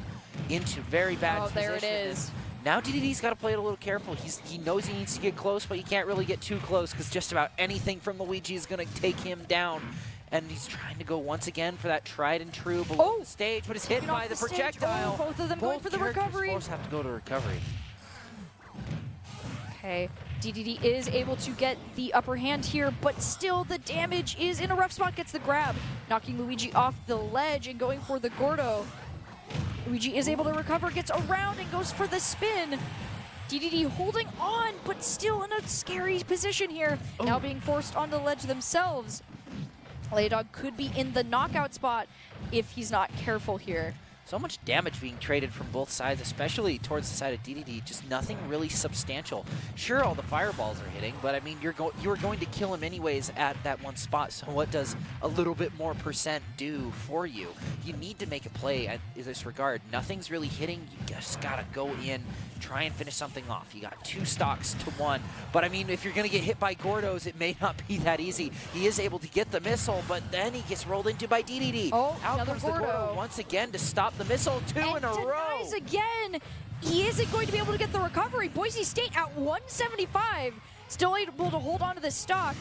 into very bad position. There it is. Now DDD's got to play it a little careful. He knows he needs to get close, but he can't really get too close because just about anything from Luigi is going to take him down. And he's trying to go once again for that tried and true below the stage, but is hit by the projectile. Both of them going for the recovery. Both have to go to recovery. Okay, DDD is able to get the upper hand here, but still the damage is in a rough spot. Gets the grab, knocking Luigi off the ledge and going for the Gordo. Luigi is able to recover, gets around and goes for the spin. DDD holding on, but still in a scary position here. Now being forced onto the ledge themselves. Leodog could be in the knockout spot if he's not careful here. So much damage being traded from both sides, especially towards the side of DDD. Just nothing really substantial. Sure, all the fireballs are hitting, but I mean, you're going to kill him anyways at that one spot. So what does a little bit more percent do for you? You need to make a play in this regard. Nothing's really hitting. You just gotta go in, try and finish something off. You got 2 stocks to 1. But I mean, if you're gonna get hit by Gordos, it may not be that easy. He is able to get the missile, but then he gets rolled into by DDD. Oh, out another comes the Gordo. Gordo once again to stop the missile. 2 in a row. Denies again. He isn't going to be able to get the recovery. Boise State at 175, still able to hold on to the stock.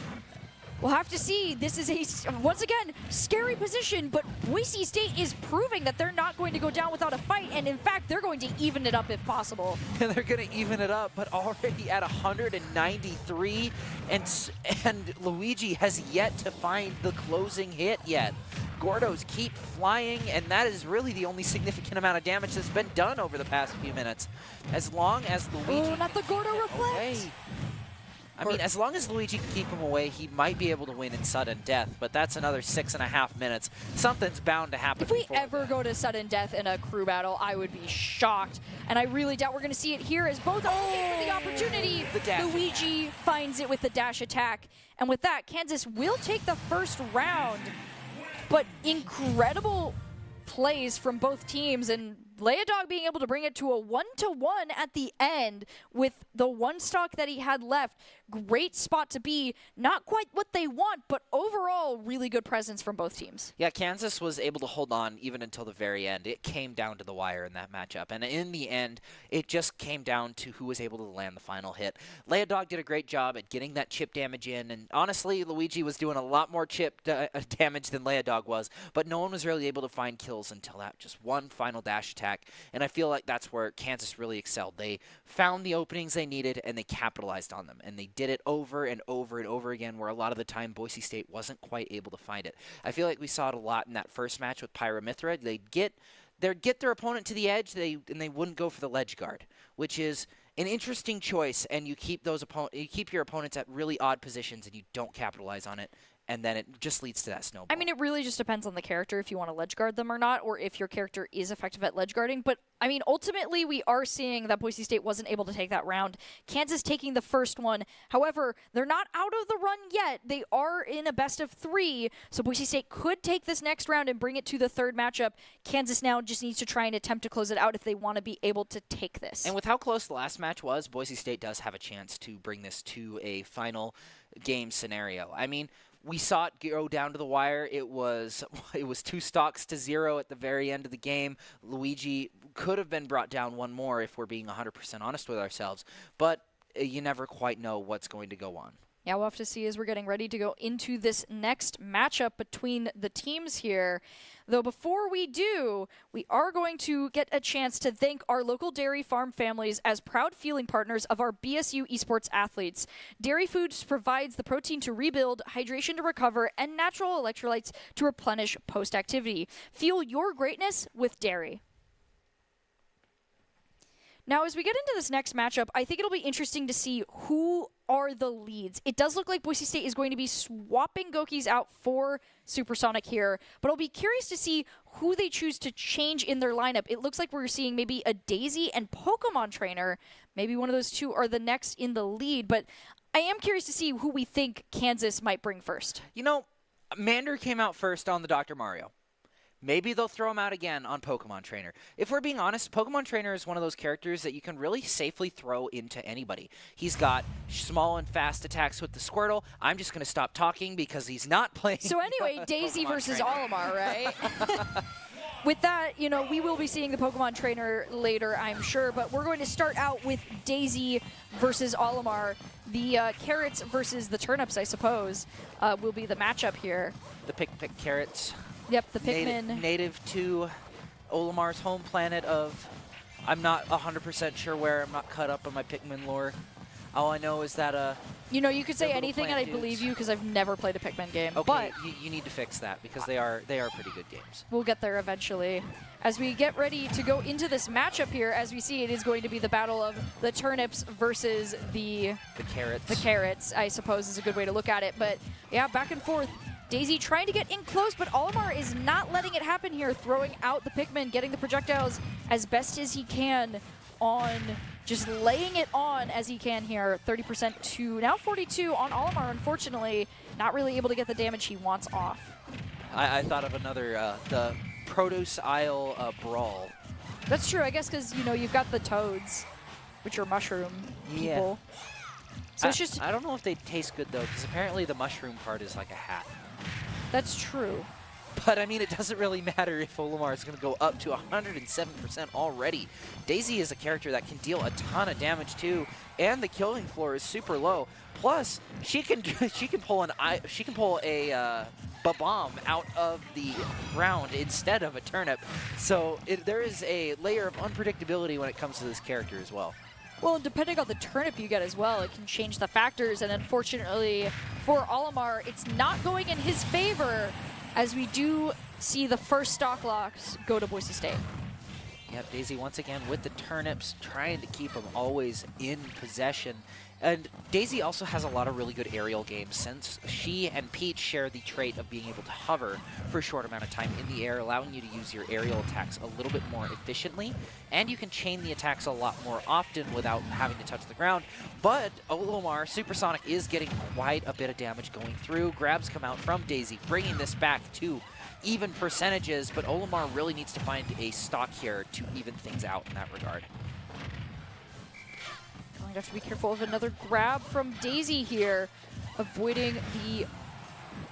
We'll have to see. This is a, once again, scary position, but Boise State is proving that they're not going to go down without a fight, and in fact, they're going to even it up if possible. And they're going to even it up, but already at 193, and Luigi has yet to find the closing hit yet. Gordos keep flying, and that is really the only significant amount of damage that's been done over the past few minutes. As long as Luigi... Oh, not the Gordo reflect! Away. I mean, as long as Luigi can keep him away, he might be able to win in sudden death, but that's another 6.5 minutes. Something's bound to happen. If we ever go to sudden death in a crew battle, I would be shocked. And I really doubt we're going to see it here as both are looking for the opportunity. Luigi finds it with the dash attack. And with that, Kansas will take the first round. But incredible plays from both teams, and Dog being able to bring it to a 1-1 at the end with the one stock that he had left. Great spot to be. Not quite what they want, but overall, really good presence from both teams. Yeah, Kansas was able to hold on even until the very end. It came down to the wire in that matchup. And in the end, it just came down to who was able to land the final hit. Dog did a great job at getting that chip damage in. And honestly, Luigi was doing a lot more chip damage than Dog was. But no one was really able to find kills until that just one final dash attack. And I feel like that's where Kansas really excelled. They found the openings they needed, and they capitalized on them. And they did it over and over and over again, where a lot of the time Boise State wasn't quite able to find it. I feel like we saw it a lot in that first match with Pyramithra. They'd get their opponent to the edge, and they wouldn't go for the ledge guard, which is an interesting choice. And you keep your opponents at really odd positions, and you don't capitalize on it. And then it just leads to that snowball. I mean, it really just depends on the character if you want to ledge guard them or not, or if your character is effective at ledge guarding. But, I mean, ultimately, we are seeing that Boise State wasn't able to take that round. Kansas taking the first one. However, they're not out of the run yet. They are in a best of 3, so Boise State could take this next round and bring it to the third matchup. Kansas now just needs to try and attempt to close it out if they want to be able to take this. And with how close the last match was, Boise State does have a chance to bring this to a final game scenario. I mean, we saw it go down to the wire. It was 2 stocks to 0 at the very end of the game. Luigi could have been brought down one more if we're being 100% honest with ourselves. But you never quite know what's going to go on. Yeah, we'll have to see as we're getting ready to go into this next matchup between the teams here. Though before we do, we are going to get a chance to thank our local dairy farm families as proud fueling partners of our BSU esports athletes. Dairy Foods provides the protein to rebuild, hydration to recover, and natural electrolytes to replenish post-activity. Fuel your greatness with dairy. Now, as we get into this next matchup, I think it'll be interesting to see who are the leads. It does look like Boise State is going to be swapping Gokis out for Supersonic here, but I'll be curious to see who they choose to change in their lineup. It looks like we're seeing maybe a Daisy and Pokemon Trainer. Maybe one of those two are the next in the lead, but I am curious to see who we think Kansas might bring first. You know, Mander came out first on the Dr. Mario. Maybe they'll throw him out again on Pokemon Trainer. If we're being honest, Pokemon Trainer is one of those characters that you can really safely throw into anybody. He's got small and fast attacks with the Squirtle. I'm just going to stop talking because he's not playing. So anyway, Daisy Pokemon versus Trainer. Olimar, right? With that, you know, we will be seeing the Pokemon Trainer later, I'm sure, but we're going to start out with Daisy versus Olimar. The carrots versus the turnips, I suppose, will be the matchup here. The Pick carrots. Yep, the Pikmin. Native to Olimar's home planet of, I'm not 100% sure where. I'm not caught up on my Pikmin lore. All I know is that you know, you could say little anything and plant I'd dudes. believe you because I've never played a Pikmin game. Okay, But you need to fix that because they are pretty good games. we'll get there eventually. As we get ready to go into this matchup here, as we see, it is going to be the battle of the turnips versus the carrots. The carrots, I suppose, is a good way to look at it. But yeah, back and forth. Daisy trying to get in close, but Olimar is not letting it happen here, throwing out the Pikmin, getting the projectiles as best as he can on, just laying it on as he can here. 30% to now 42 on Olimar, unfortunately. Not really able to get the damage he wants off. I thought of another, the Produce Isle Brawl. That's true, I guess, because, you know, you've got the toads, which are mushroom people. So it's just... I don't know if they taste good, though, because apparently the mushroom part is like a hat. That's true. But, I mean, it doesn't really matter if Olimar is going to go up to 107% already. Daisy is a character that can deal a ton of damage, too, and the killing floor is super low. Plus, she can pull a bomb out of the ground instead of a turnip. So there is a layer of unpredictability when it comes to this character as well. Well, depending on the turnip you get as well, it can change the factors. And unfortunately for Olimar, it's not going in his favor as we do see the first stock locks go to Boise State. Yep, Daisy once again with the turnips, trying to keep them always in possession. And Daisy also has a lot of really good aerial games since she and Peach share the trait of being able to hover for a short amount of time in the air, allowing you to use your aerial attacks a little bit more efficiently. And you can chain the attacks a lot more often without having to touch the ground. But Olimar, Supersonic is getting quite a bit of damage going through. Grabs come out from Daisy, bringing this back to even percentages, but Olimar really needs to find a stock here to even things out in that regard. Going to have to be careful of another grab from Daisy here, avoiding the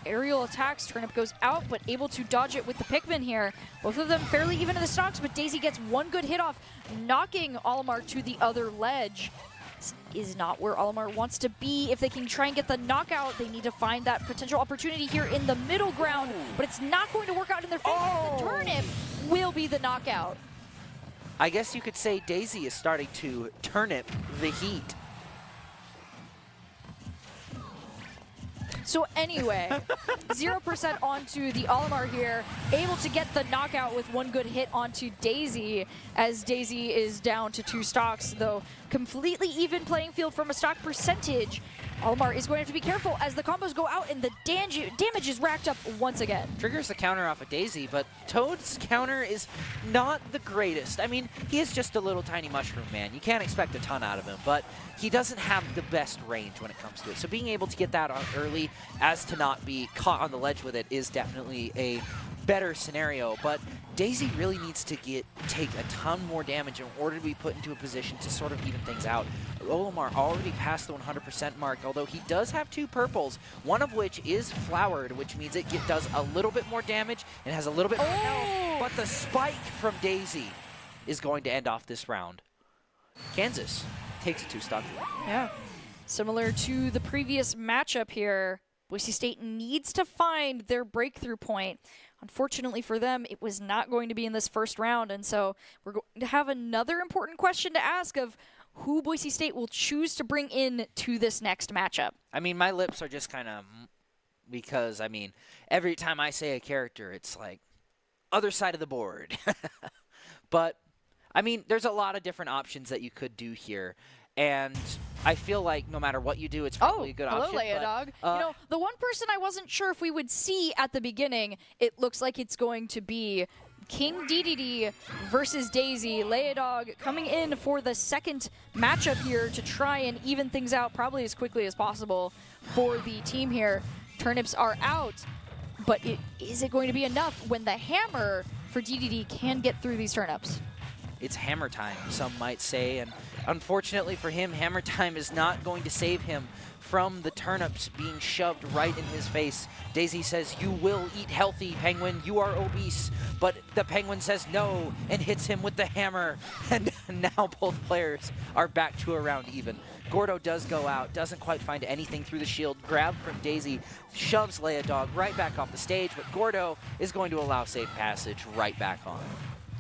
aerial attacks. Turnip goes out, but able to dodge it with the Pikmin here. Both of them fairly even in the stocks, but Daisy gets one good hit off, knocking Olimar to the other ledge. This is not where Olimar wants to be. If they can try and get the knockout, they need to find that potential opportunity here in the middle ground, but it's not going to work out in their favor. The Turnip will be the knockout. I guess you could say Daisy is starting to turnip the heat. So anyway, 0% onto the Olimar here, able to get the knockout with one good hit onto Daisy, as Daisy is down to 2 stocks, though completely even playing field from a stock percentage. Olimar is going to have to be careful as the combos go out and the damage is racked up once again. Triggers the counter off of Daisy, but Toad's counter is not the greatest. I mean, he is just a little tiny mushroom man. You can't expect a ton out of him, but he doesn't have the best range when it comes to it. So being able to get that on early as to not be caught on the ledge with it is definitely a better scenario, but Daisy really needs to take a ton more damage in order to be put into a position to sort of even things out. Olimar already passed the 100% mark, although he does have 2 purples, one of which is flowered, which means it does a little bit more damage and has a little bit more health, but the spike from Daisy is going to end off this round. Kansas takes a 2-stock lead. Yeah, similar to the previous matchup here, Boise State needs to find their breakthrough point. Unfortunately for them, it was not going to be in this first round, and so we're going to have another important question to ask of who Boise State will choose to bring in to this next matchup. I mean, my lips are just kind of, because, I mean, every time I say a character, it's like, other side of the board. But, I mean, there's a lot of different options that you could do here. And I feel like no matter what you do, it's probably a good option. Hello, Leia Dog. You know, the one person I wasn't sure if we would see at the beginning, it looks like it's going to be King DDD versus Daisy. Leia Dog coming in for the second matchup here to try and even things out probably as quickly as possible for the team here. Turnips are out, but is it going to be enough when the hammer for DDD can get through these turnips? It's hammer time, some might say, and unfortunately for him, hammer time is not going to save him from the turnips being shoved right in his face. Daisy says, "You will eat healthy, Penguin. You are obese." But the Penguin says no and hits him with the hammer. And now both players are back to around even. Gordo does go out, doesn't quite find anything through the shield. Grab from Daisy, shoves Leia Dog right back off the stage, but Gordo is going to allow safe passage right back on.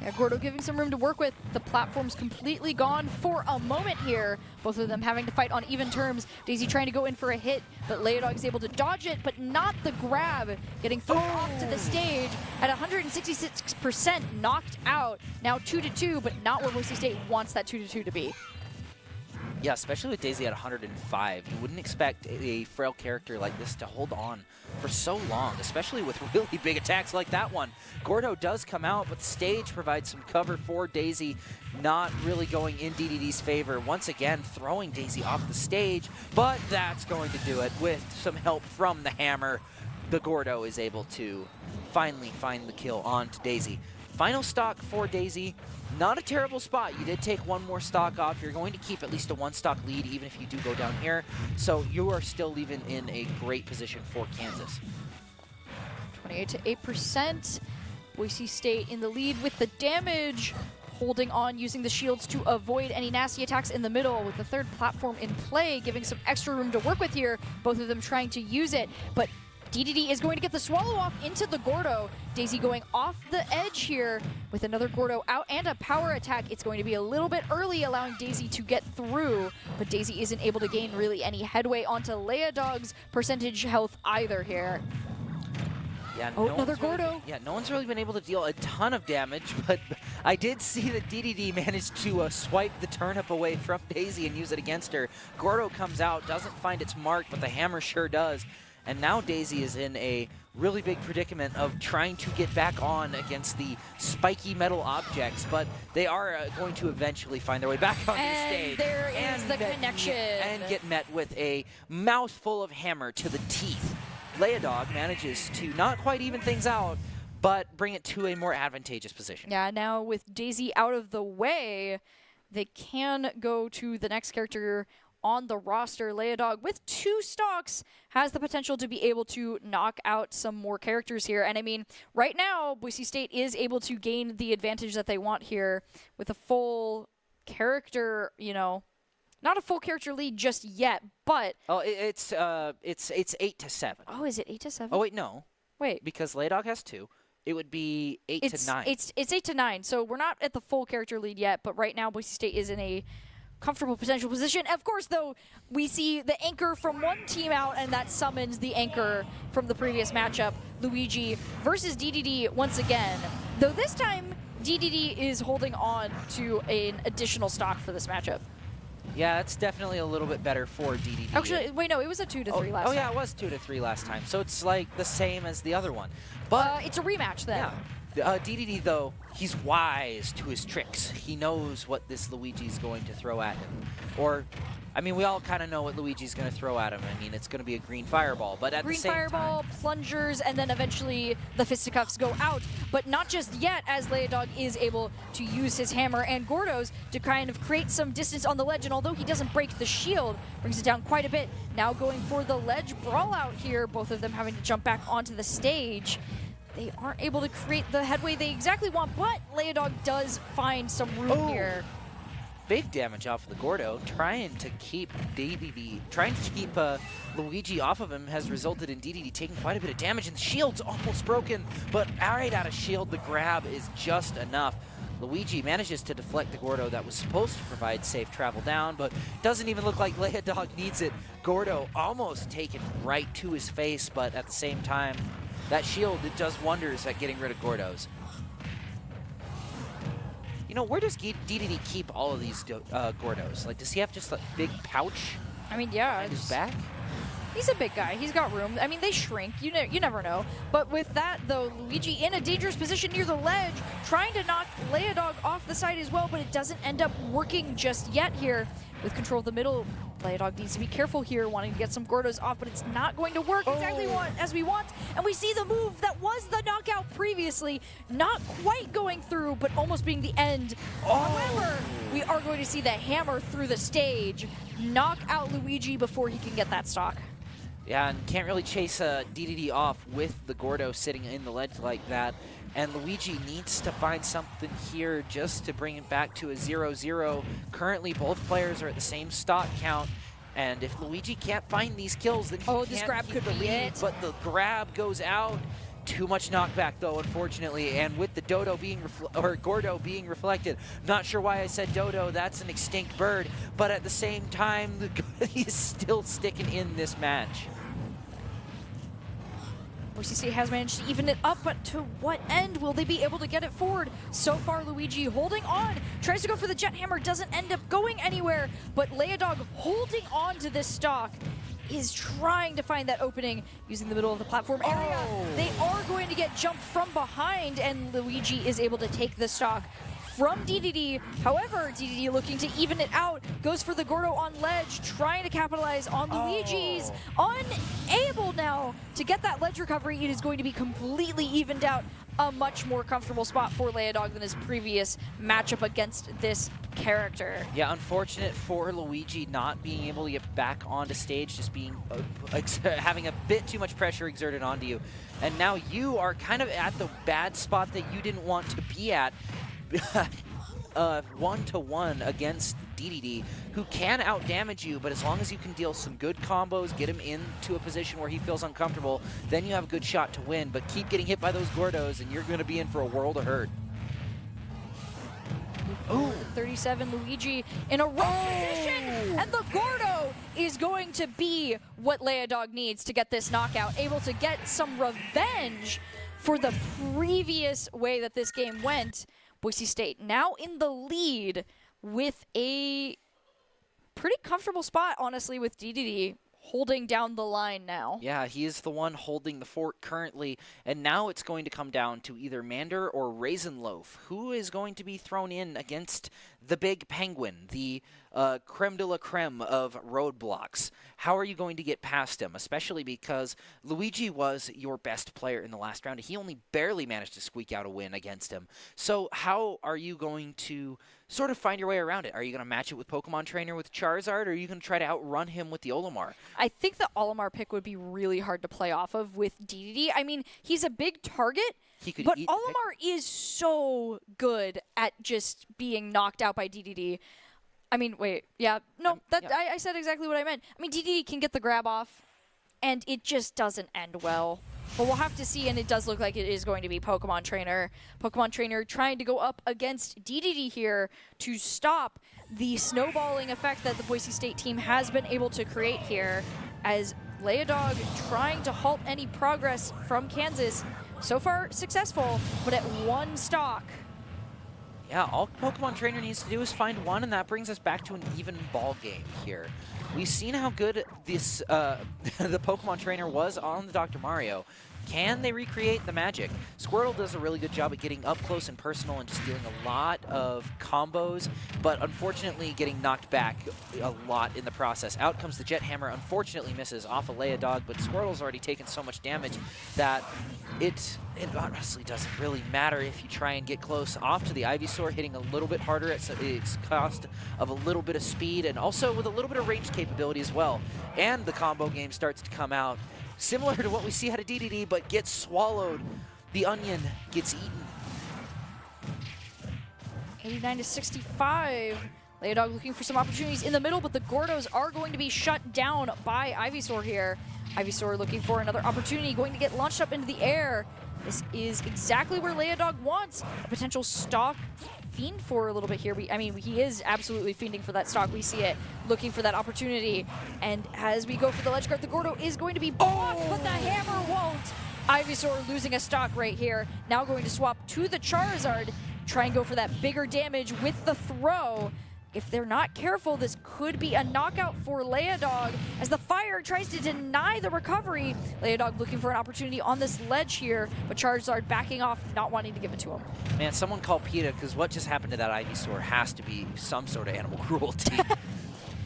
Yeah, Gordo giving some room to work with. The platform's completely gone for a moment here. Both of them having to fight on even terms. Daisy trying to go in for a hit, but Leia Dog is able to dodge it, but not the grab. Getting thrown off to the stage at 166%, knocked out. Now 2-2, but not where Boise State wants that 2-2 to be. Yeah, especially with Daisy at 105. You wouldn't expect a frail character like this to hold on for so long, especially with really big attacks like that one. Gordo does come out, but the stage provides some cover for Daisy, not really going in DDD's favor. Once again, throwing Daisy off the stage, but that's going to do it with some help from the hammer. The Gordo is able to finally find the kill on to Daisy. Final stock for Daisy. Not a terrible spot. You did take one more stock off. You're going to keep at least a 1-stock lead even if you do go down here. So you are still leaving in a great position for Kansas. 28% Boise State in the lead with the damage. Holding on, using the shields to avoid any nasty attacks in the middle with the third platform in play, giving some extra room to work with here. Both of them trying to use it, but DDD is going to get the swallow off into the Gordo. Daisy going off the edge here with another Gordo out and a power attack. It's going to be a little bit early, allowing Daisy to get through, but Daisy isn't able to gain really any headway onto Leia Dog's percentage health either here. Yeah, Oh, no another one's really Gordo. no one's really been able to deal a ton of damage, but I did see that DDD managed to swipe the turnip away from Daisy and use it against her. Gordo comes out, doesn't find its mark, but the hammer sure does. And now Daisy is in a really big predicament of trying to get back on against the spiky metal objects, but they are going to eventually find their way back onto the stage. There is the connection. And get met with a mouthful of hammer to the teeth. Leodog manages to not quite even things out, but bring it to a more advantageous position. Yeah, now with Daisy out of the way, they can go to the next character on the roster. Leodog with 2 stocks has the potential to be able to knock out some more characters here. And I mean, right now, Boise State is able to gain the advantage that they want here with a full character, you know, not a full character lead just yet, but... Oh, it's 8-7. Oh, is it 8-7? Oh, wait, no. Wait. Because Leodog has 2. It would be 8-9. It's 8-9, so we're not at the full character lead yet, but right now Boise State is in a comfortable potential position. Of course, though, we see the anchor from one team out, and that summons the anchor from the previous matchup, Luigi versus DDD once again. Though this time, DDD is holding on to an additional stock for this matchup. Yeah, that's definitely a little bit better for DDD. Actually, wait, no, it was a 2-3 last time. Oh, yeah, it was 2-3 last time. So it's like the same as the other one. But it's a rematch then. Yeah. DDD, though, he's wise to his tricks. He knows what this Luigi's going to throw at him. Or, I mean, we all kind of know what Luigi's going to throw at him. I mean, it's going to be a green fireball, but at the same time... Green fireball, plungers, and then eventually the fisticuffs go out. But not just yet, as Leodog is able to use his hammer and Gordo's to kind of create some distance on the ledge. And although he doesn't break the shield, brings it down quite a bit. Now going for the ledge brawl out here, both of them having to jump back onto the stage. They aren't able to create the headway they exactly want, but Leodog does find some room here. Big damage off of the Gordo, trying to keep Luigi off of him has resulted in DDD taking quite a bit of damage, and the shield's almost broken, but right out of shield, the grab is just enough. Luigi manages to deflect the Gordo that was supposed to provide safe travel down, but doesn't even look like Leodog needs it. Gordo almost taken right to his face, but at the same time, that shield, it does wonders at getting rid of Gordos. You know, where does DDD keep all of these Gordos? Like, does he have just a big pouch? I mean, yeah. Behind his back? He's a big guy. He's got room. I mean, they shrink. You never know. But with that, though, Luigi in a dangerous position near the ledge, trying to knock Leodog off the side as well, but it doesn't end up working just yet here. With control of the middle, Leodog needs to be careful here, wanting to get some Gordos off, but it's not going to work exactly as we want. And we see the move that was the knockout previously, not quite going through, but almost being the end. However, we are going to see the hammer through the stage, knock out Luigi before he can get that stock. Yeah, and can't really chase DDD off with the Gordo sitting in the ledge like that. And Luigi needs to find something here just to bring it back to a 0-0. Currently, both players are at the same stock count. And if Luigi can't find these kills, then he this can't grab keep could the be lead. it. But the grab goes out. Too much knockback, though, unfortunately. And with the Gordo being reflected, not sure why I said Dodo. That's an extinct bird. But at the same time, he's still sticking in this match. Boise State has managed to even it up, but to what end will they be able to get it forward? So far, Luigi holding on, tries to go for the jet hammer, doesn't end up going anywhere, but Leodog holding on to this stock is trying to find that opening using the middle of the platform area. They are going to get jumped from behind, and Luigi is able to take the stock from DDD. However, DDD looking to even it out, goes for the Gordo on ledge, trying to capitalize on Luigi's. Unable now to get that ledge recovery. It is going to be completely evened out. A much more comfortable spot for Leodog than his previous matchup against this character. Yeah, unfortunate for Luigi not being able to get back onto stage, just being having a bit too much pressure exerted onto you. And now you are kind of at the bad spot that you didn't want to be at. 1-to-1 against DDD, who can out-damage you, but as long as you can deal some good combos, get him into a position where he feels uncomfortable, then you have a good shot to win. But keep getting hit by those Gordos, and you're going to be in for a world of hurt. We Ooh. 37, Luigi in a wrong position, and the Gordo is going to be what Leodog needs to get this knockout, able to get some revenge for the previous way that this game went. Boise State now in the lead with a pretty comfortable spot, honestly, with DDD holding down the line now. Yeah, he is the one holding the fort currently, and now it's going to come down to either Mander or Raisin Loaf. Who is going to be thrown in against the big penguin, the creme de la creme of roadblocks? How are you going to get past him, especially because Luigi was your best player in the last round, and he only barely managed to squeak out a win against him. So how are you going to sort of find your way around it? Are you going to match it with Pokemon Trainer with Charizard, or are you going to try to outrun him with the Olimar? I think the Olimar pick would be really hard to play off of with DDD. I mean, he's a big target, but Olimar is so good at just being knocked out by DDD. I mean, wait, yeah, no, I said exactly what I meant. I mean, DDD can get the grab off, and it just doesn't end well. But we'll have to see, and it does look like it is going to be Pokemon Trainer. Pokemon Trainer trying to go up against DDD here to stop the snowballing effect that the Boise State team has been able to create here, as Leodog trying to halt any progress from Kansas. So far successful, but at one stock. Yeah, all Pokemon Trainer needs to do is find one, and that brings us back to an even ball game here. We've seen how good this the Pokemon Trainer was on the Dr. Mario. Can they recreate the magic? Squirtle does a really good job at getting up close and personal and just dealing a lot of combos, but unfortunately getting knocked back a lot in the process. Out comes the Jet Hammer, unfortunately misses off a Leodog, but Squirtle's already taken so much damage that it honestly doesn't really matter if you try and get close. Off to the Ivysaur, hitting a little bit harder at its cost of a little bit of speed, and also with a little bit of range capability as well. And the combo game starts to come out, similar to what we see out of DDD, but gets swallowed. The onion gets eaten. 89 to 65. Leodog looking for some opportunities in the middle, but the Gordos are going to be shut down by Ivysaur here. Ivysaur looking for another opportunity, going to get launched up into the air. This is exactly where Leodog wants a potential stock fiend for a little bit here. I mean, he is absolutely fiending for that stock. We see it, looking for that opportunity. And as we go for the ledge guard, the Gordo is going to be blocked, but the hammer won't. Ivysaur losing a stock right here. Now going to swap to the Charizard, try and go for that bigger damage with the throw. If they're not careful, this could be a knockout for Leodog as the fire tries to deny the recovery. Leodog looking for an opportunity on this ledge here, but Charizard backing off, not wanting to give it to him. Man, someone call PETA, because what just happened to that Ivysaur has to be some sort of animal cruelty.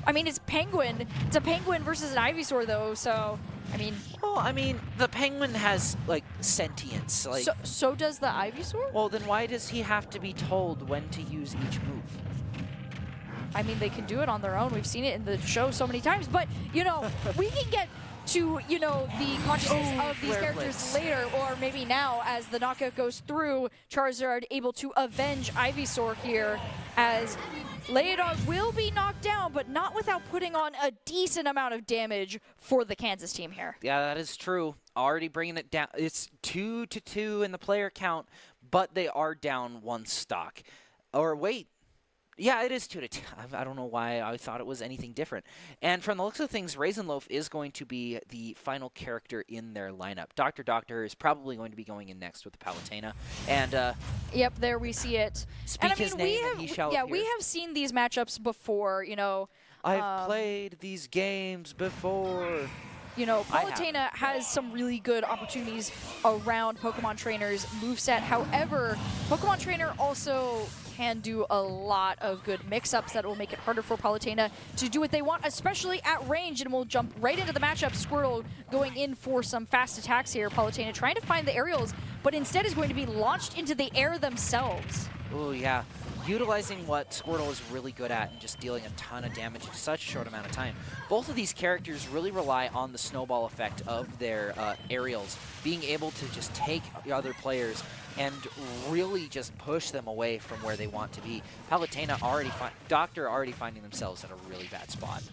I mean, it's penguin. It's a penguin versus an Ivysaur, though, so, I mean... Well, I mean, the penguin has, like, sentience. Like, so does the Ivysaur? Well, then why does he have to be told when to use each move? I mean, they can do it on their own. We've seen it in the show so many times. But, you know, we can get to, you know, the consciousness of these characters later, or maybe now as the knockout goes through. Charizard able to avenge Ivysaur here as Leodog will be knocked down, but not without putting on a decent amount of damage for the Kansas team here. Yeah, that is true. Already bringing it down. It's 2-2 in the player count, but they are down one stock. Or wait. Yeah, it is 2-2. I don't know why I thought it was anything different. And from the looks of things, Raisin Loaf is going to be the final character in their lineup. Dr. Doctor is probably going to be going in next with the Palutena. And yep, there we see it. Speak his name and he shall appear. We have seen these matchups before, you know. I've played these games before. You know, Palutena has some really good opportunities around Pokemon Trainer's moveset. However, Pokemon Trainer also can do a lot of good mix-ups that will make it harder for Palutena to do what they want, especially at range, and we'll jump right into the matchup. Squirtle going in for some fast attacks here. Palutena trying to find the aerials, but instead is going to be launched into the air themselves. Oh, yeah. Utilizing what Squirtle is really good at and just dealing a ton of damage in such a short amount of time. Both of these characters really rely on the snowball effect of their aerials, being able to just take other players and really just push them away from where they want to be. Palutena Doctor already finding themselves at a really bad spot.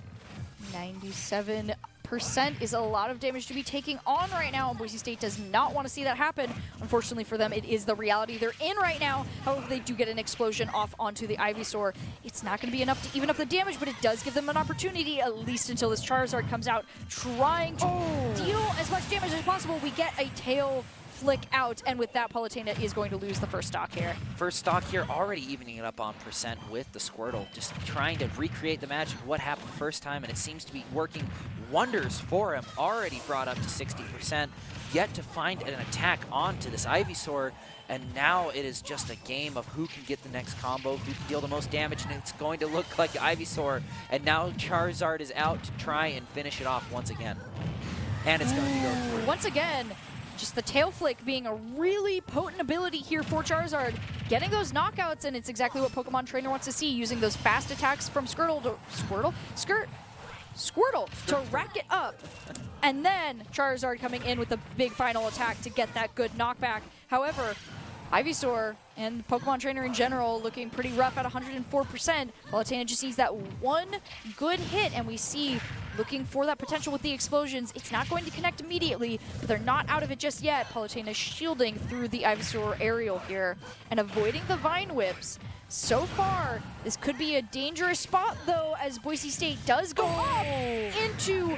97% 21% is a lot of damage to be taking on right now, and Boise State does not want to see that happen. Unfortunately for them, it is the reality they're in right now. However, they do get an explosion off onto the Ivysaur. It's not going to be enough to even up the damage, but it does give them an opportunity, at least until this Charizard comes out, trying to deal as much damage as possible. We get a tail flick out, and with that, Palutena is going to lose the first stock here. First stock here, already evening it up on percent with the Squirtle, just trying to recreate the magic of what happened first time, and it seems to be working wonders for him. Already brought up to 60%, yet to find an attack onto this Ivysaur, and now it is just a game of who can get the next combo, who can deal the most damage, and it's going to look like Ivysaur, and now Charizard is out to try and finish it off once again. And it's going to go through. Once again, just the tail flick being a really potent ability here for Charizard, getting those knockouts, and it's exactly what Pokemon Trainer wants to see, using those fast attacks from Squirtle to rack it up. And then Charizard coming in with a big final attack to get that good knockback. However, Ivysaur and Pokemon Trainer in general looking pretty rough at 104%. Palutena just needs that one good hit, and we see looking for that potential with the explosions. It's not going to connect immediately, but they're not out of it just yet. Palutena shielding through the Ivysaur aerial here and avoiding the Vine Whips. So far, this could be a dangerous spot, though, as Boise State does go up into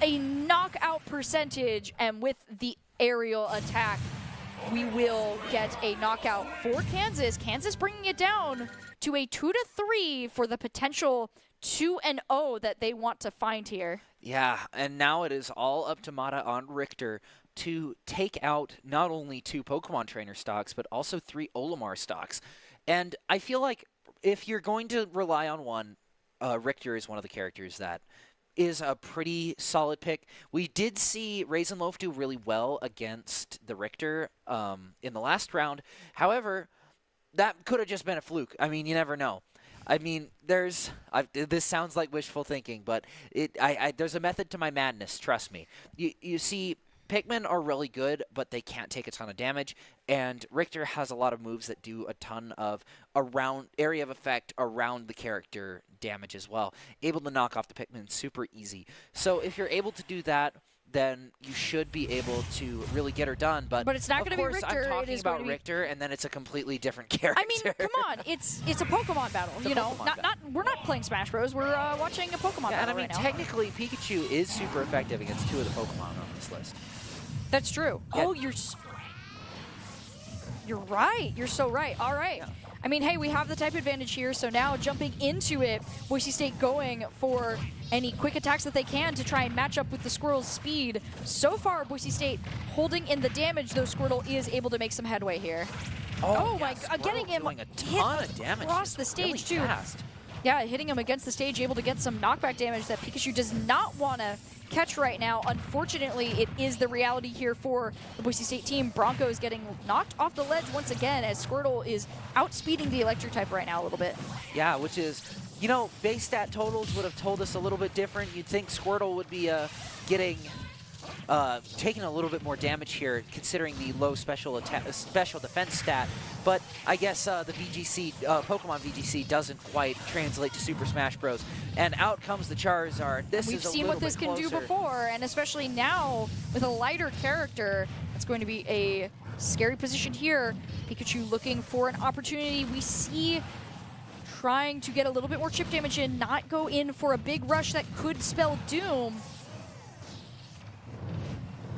a knockout percentage, and with the aerial attack, we will get a knockout for Kansas. Kansas bringing it down to a 2-3 for the potential 2-0 that they want to find here. Yeah, and now it is all up to Mata on Richter to take out not only 2 Pokemon Trainer stocks, but also 3 Olimar stocks. And I feel like if you're going to rely on one, Richter is one of the characters that is a pretty solid pick. We did see Raisin Loaf do really well against the Richter in the last round. However, that could have just been a fluke. I mean, you never know. I mean, this sounds like wishful thinking, but there's a method to my madness, trust me. You see, Pikmin are really good, but they can't take a ton of damage, and Richter has a lot of moves that do a ton of area of effect around the character damage as well. Able to knock off the Pikmin super easy. So if you're able to do that, then you should be able to really get her done. But it's not going to be Richter. I'm talking about Richter, and then it's a completely different character. I mean, come on, it's a Pokemon battle. We're not playing Smash Bros. We're watching a Pokemon battle. And I mean, right now. technically, Pikachu is super effective against 2 of the Pokemon on this list. That's true. Yeah. Oh, you're right. You're so right. All right. Yeah. I mean, hey, we have the type advantage here, so now jumping into it, Boise State going for any quick attacks that they can to try and match up with the Squirtle's speed. So far, Boise State holding in the damage, though Squirtle is able to make some headway here. Oh my God, getting him doing a ton of damage across the stage, really too. Fast. Yeah, hitting him against the stage, able to get some knockback damage that Pikachu does not want to catch right now. Unfortunately, it is the reality here for the Boise State team. Broncos getting knocked off the ledge once again as Squirtle is outspeeding the electric type right now a little bit. Yeah, which is, you know, base stat totals would have told us a little bit different. You'd think Squirtle would be taking a little bit more damage here, considering the low special defense stat. But I guess the VGC, Pokemon VGC, doesn't quite translate to Super Smash Bros. And out comes the Charizard. We've seen what this can do before, and especially now with a lighter character, it's going to be a scary position here. Pikachu looking for an opportunity. We see trying to get a little bit more chip damage in, not go in for a big rush that could spell doom.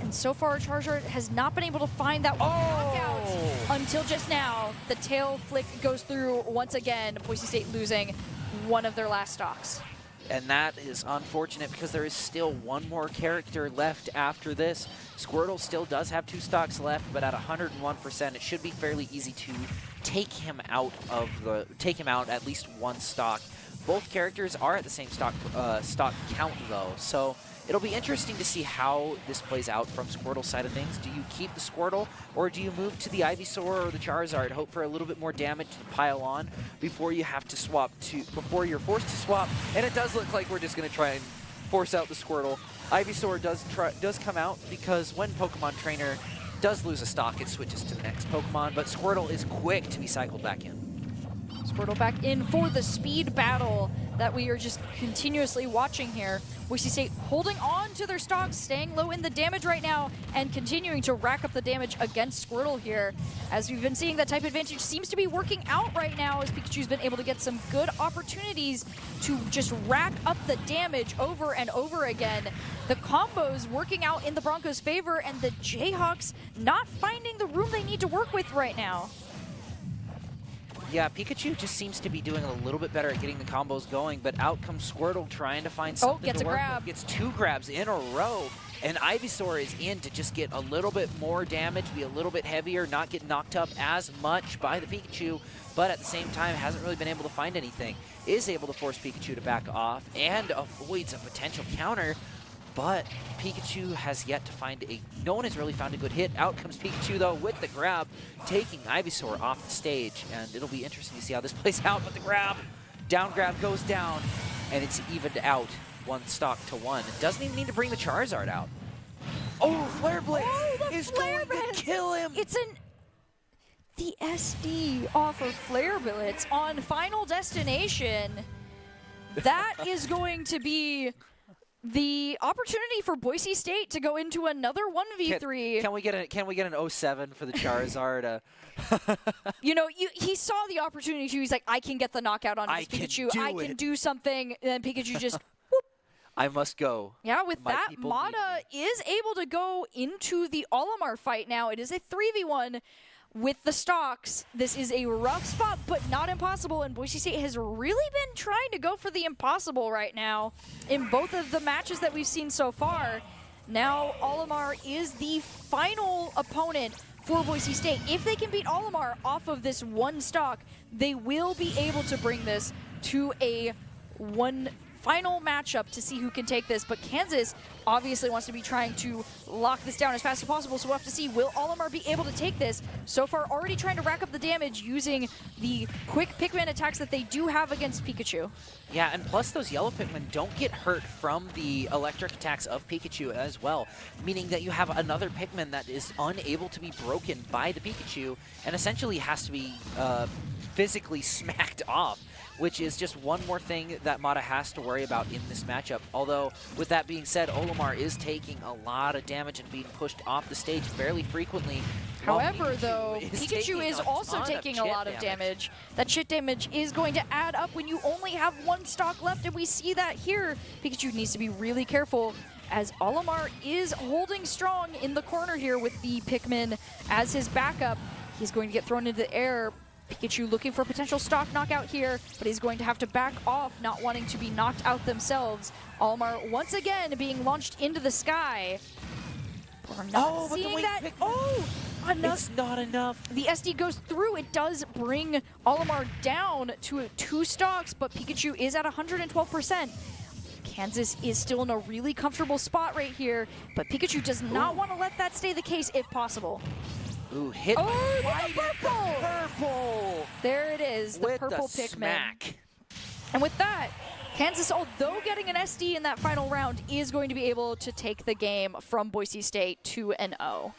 And so far, Charizard has not been able to find that knockout until just now. The tail flick goes through once again. Boise State losing one of their last stocks. And that is unfortunate because there is still one more character left after this. Squirtle still does have 2 stocks left, but at 101%, it should be fairly easy to take him out at least 1 stock. Both characters are at the same stock count though, so it'll be interesting to see how this plays out from Squirtle's side of things. Do you keep the Squirtle, or do you move to the Ivysaur or the Charizard, hope for a little bit more damage to pile on before you have to before you're forced to swap? And it does look like we're just going to try and force out the Squirtle. Ivysaur does come out because when Pokemon Trainer does lose a stock, it switches to the next Pokemon, but Squirtle is quick to be cycled back in. Squirtle back in for the speed battle that we are just continuously watching here. Boise State holding on to their stocks, staying low in the damage right now, and continuing to rack up the damage against Squirtle here. As we've been seeing, that type advantage seems to be working out right now, as Pikachu's been able to get some good opportunities to just rack up the damage over and over again. The combos working out in the Broncos' favor, and the Jayhawks not finding the room they need to work with right now. Yeah, Pikachu just seems to be doing a little bit better at getting the combos going, but out comes Squirtle trying to find something gets to a work grab. with. Gets 2 grabs in a row, and Ivysaur is in to just get a little bit more damage, be a little bit heavier, not get knocked up as much by the Pikachu, but at the same time hasn't really been able to find anything. Is able to force Pikachu to back off and avoids a potential counter, but Pikachu has yet to find no one has really found a good hit. Out comes Pikachu, though, with the grab, taking Ivysaur off the stage, and it'll be interesting to see how this plays out. But the grab, down grab goes down, and it's evened out 1 stock to 1. It doesn't even need to bring the Charizard out. Oh, Flare Blitz is going to kill him. It's the SD off of Flare Blitz on Final Destination. That is going to be the opportunity for Boise State to go into another 1v3. Can we get an 07 for the Charizard? You know, he saw the opportunity. He's like, I can get the knockout on this Pikachu. I can do something. And then Pikachu just, whoop. I must go. Yeah, with that, Mata is able to go into the Olimar fight now. It is a 3v1 with the stocks. This is a rough spot, but not impossible, and Boise State has really been trying to go for the impossible right now in both of the matches that we've seen so far. Now Olimar is the final opponent for Boise State. If they can beat Olimar off of this 1 stock, they will be able to bring this to a final matchup to see who can take this, but Kansas obviously wants to be trying to lock this down as fast as possible, so we'll have to see, will Olimar be able to take this? So far, already trying to rack up the damage using the quick Pikmin attacks that they do have against Pikachu. Yeah, and plus those yellow Pikmin don't get hurt from the electric attacks of Pikachu as well, meaning that you have another Pikmin that is unable to be broken by the Pikachu and essentially has to be physically smacked off, which is just one more thing that Mata has to worry about in this matchup. Although, with that being said, Olimar is taking a lot of damage and being pushed off the stage fairly frequently. However, though, Pikachu is also taking a lot of damage. That chit damage is going to add up when you only have 1 stock left, and we see that here. Pikachu needs to be really careful, as Olimar is holding strong in the corner here with the Pikmin as his backup. He's going to get thrown into the air. Pikachu looking for a potential stock knockout here, but he's going to have to back off, not wanting to be knocked out themselves. Olimar once again being launched into the sky. We're not seeing that. It's not enough. The SD goes through. It does bring Olimar down to 2 stocks, but Pikachu is at 112%. Kansas is still in a really comfortable spot right here, but Pikachu does not want to let that stay the case if possible. Ooh, hit the purple! Purple! There it is, the with purple the Pikmin. Smack. And with that, Kansas, although getting an SD in that final round, is going to be able to take the game from Boise State 2-0.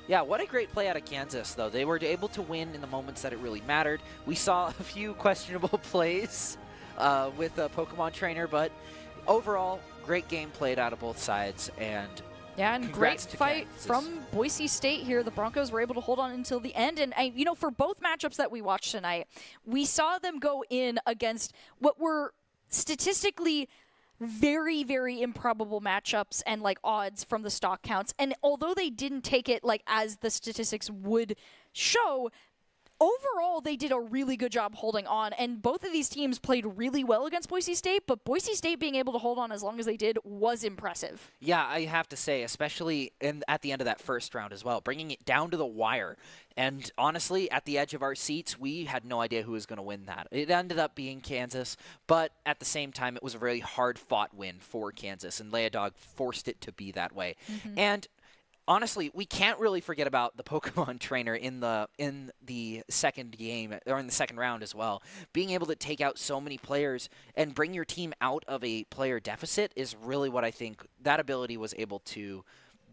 Yeah, what a great play out of Kansas, though. They were able to win in the moments that it really mattered. We saw a few questionable plays with a Pokemon trainer, but overall, great game played out of both sides, and yeah, and great fight Kansas from Boise State here. The Broncos were able to hold on until the end. And, you know, for both matchups that we watched tonight, we saw them go in against what were statistically very, very improbable matchups and, like, odds from the stock counts. And although they didn't take it, like, as the statistics would show, overall, they did a really good job holding on, and both of these teams played really well against Boise State, but Boise State being able to hold on as long as they did was impressive. Yeah, I have to say, especially at the end of that first round as well, bringing it down to the wire. And honestly, at the edge of our seats, we had no idea who was going to win that. It ended up being Kansas, but at the same time, it was a really hard-fought win for Kansas, and Leodog forced it to be that way. And honestly, we can't really forget about the Pokemon trainer in the second game, or in the second round as well. Being able to take out so many players and bring your team out of a player deficit is really what I think that ability was able to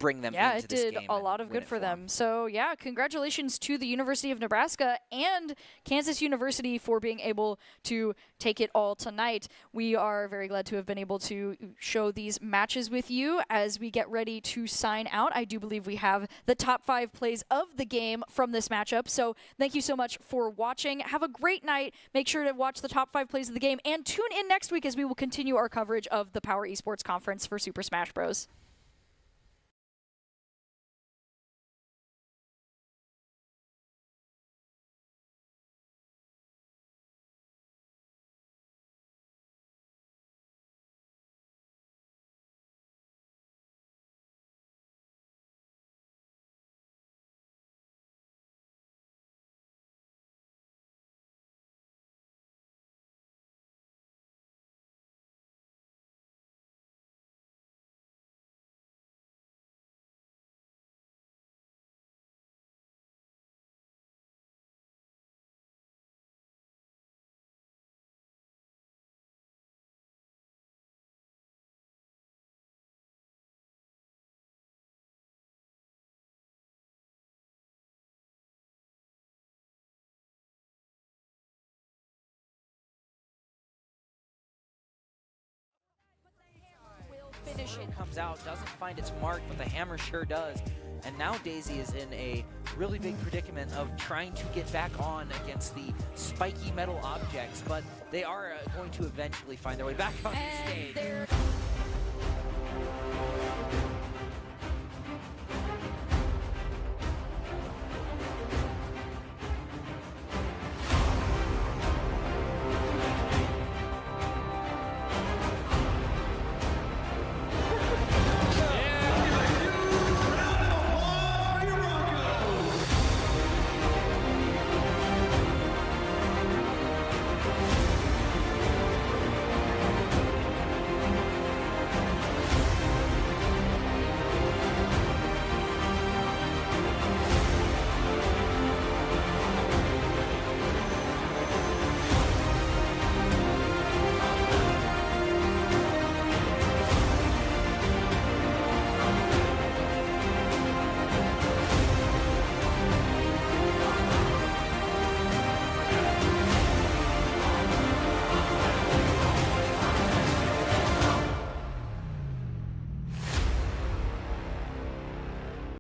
bring them Yeah, into it this did game a and lot of win good it for them. So, yeah, congratulations to the University of Nebraska and Kansas University for being able to take it all tonight. We are very glad to have been able to show these matches with you as we get ready to sign out. I do believe we have the top 5 plays of the game from this matchup. So, thank you so much for watching. Have a great night. Make sure to watch the top 5 plays of the game and tune in next week as we will continue our coverage of the Power Esports Conference for Super Smash Bros. Finish it. Comes out, doesn't find its mark, but the hammer sure does. And now Daisy is in a really big predicament of trying to get back on against the spiky metal objects, but they are going to eventually find their way back on the stage.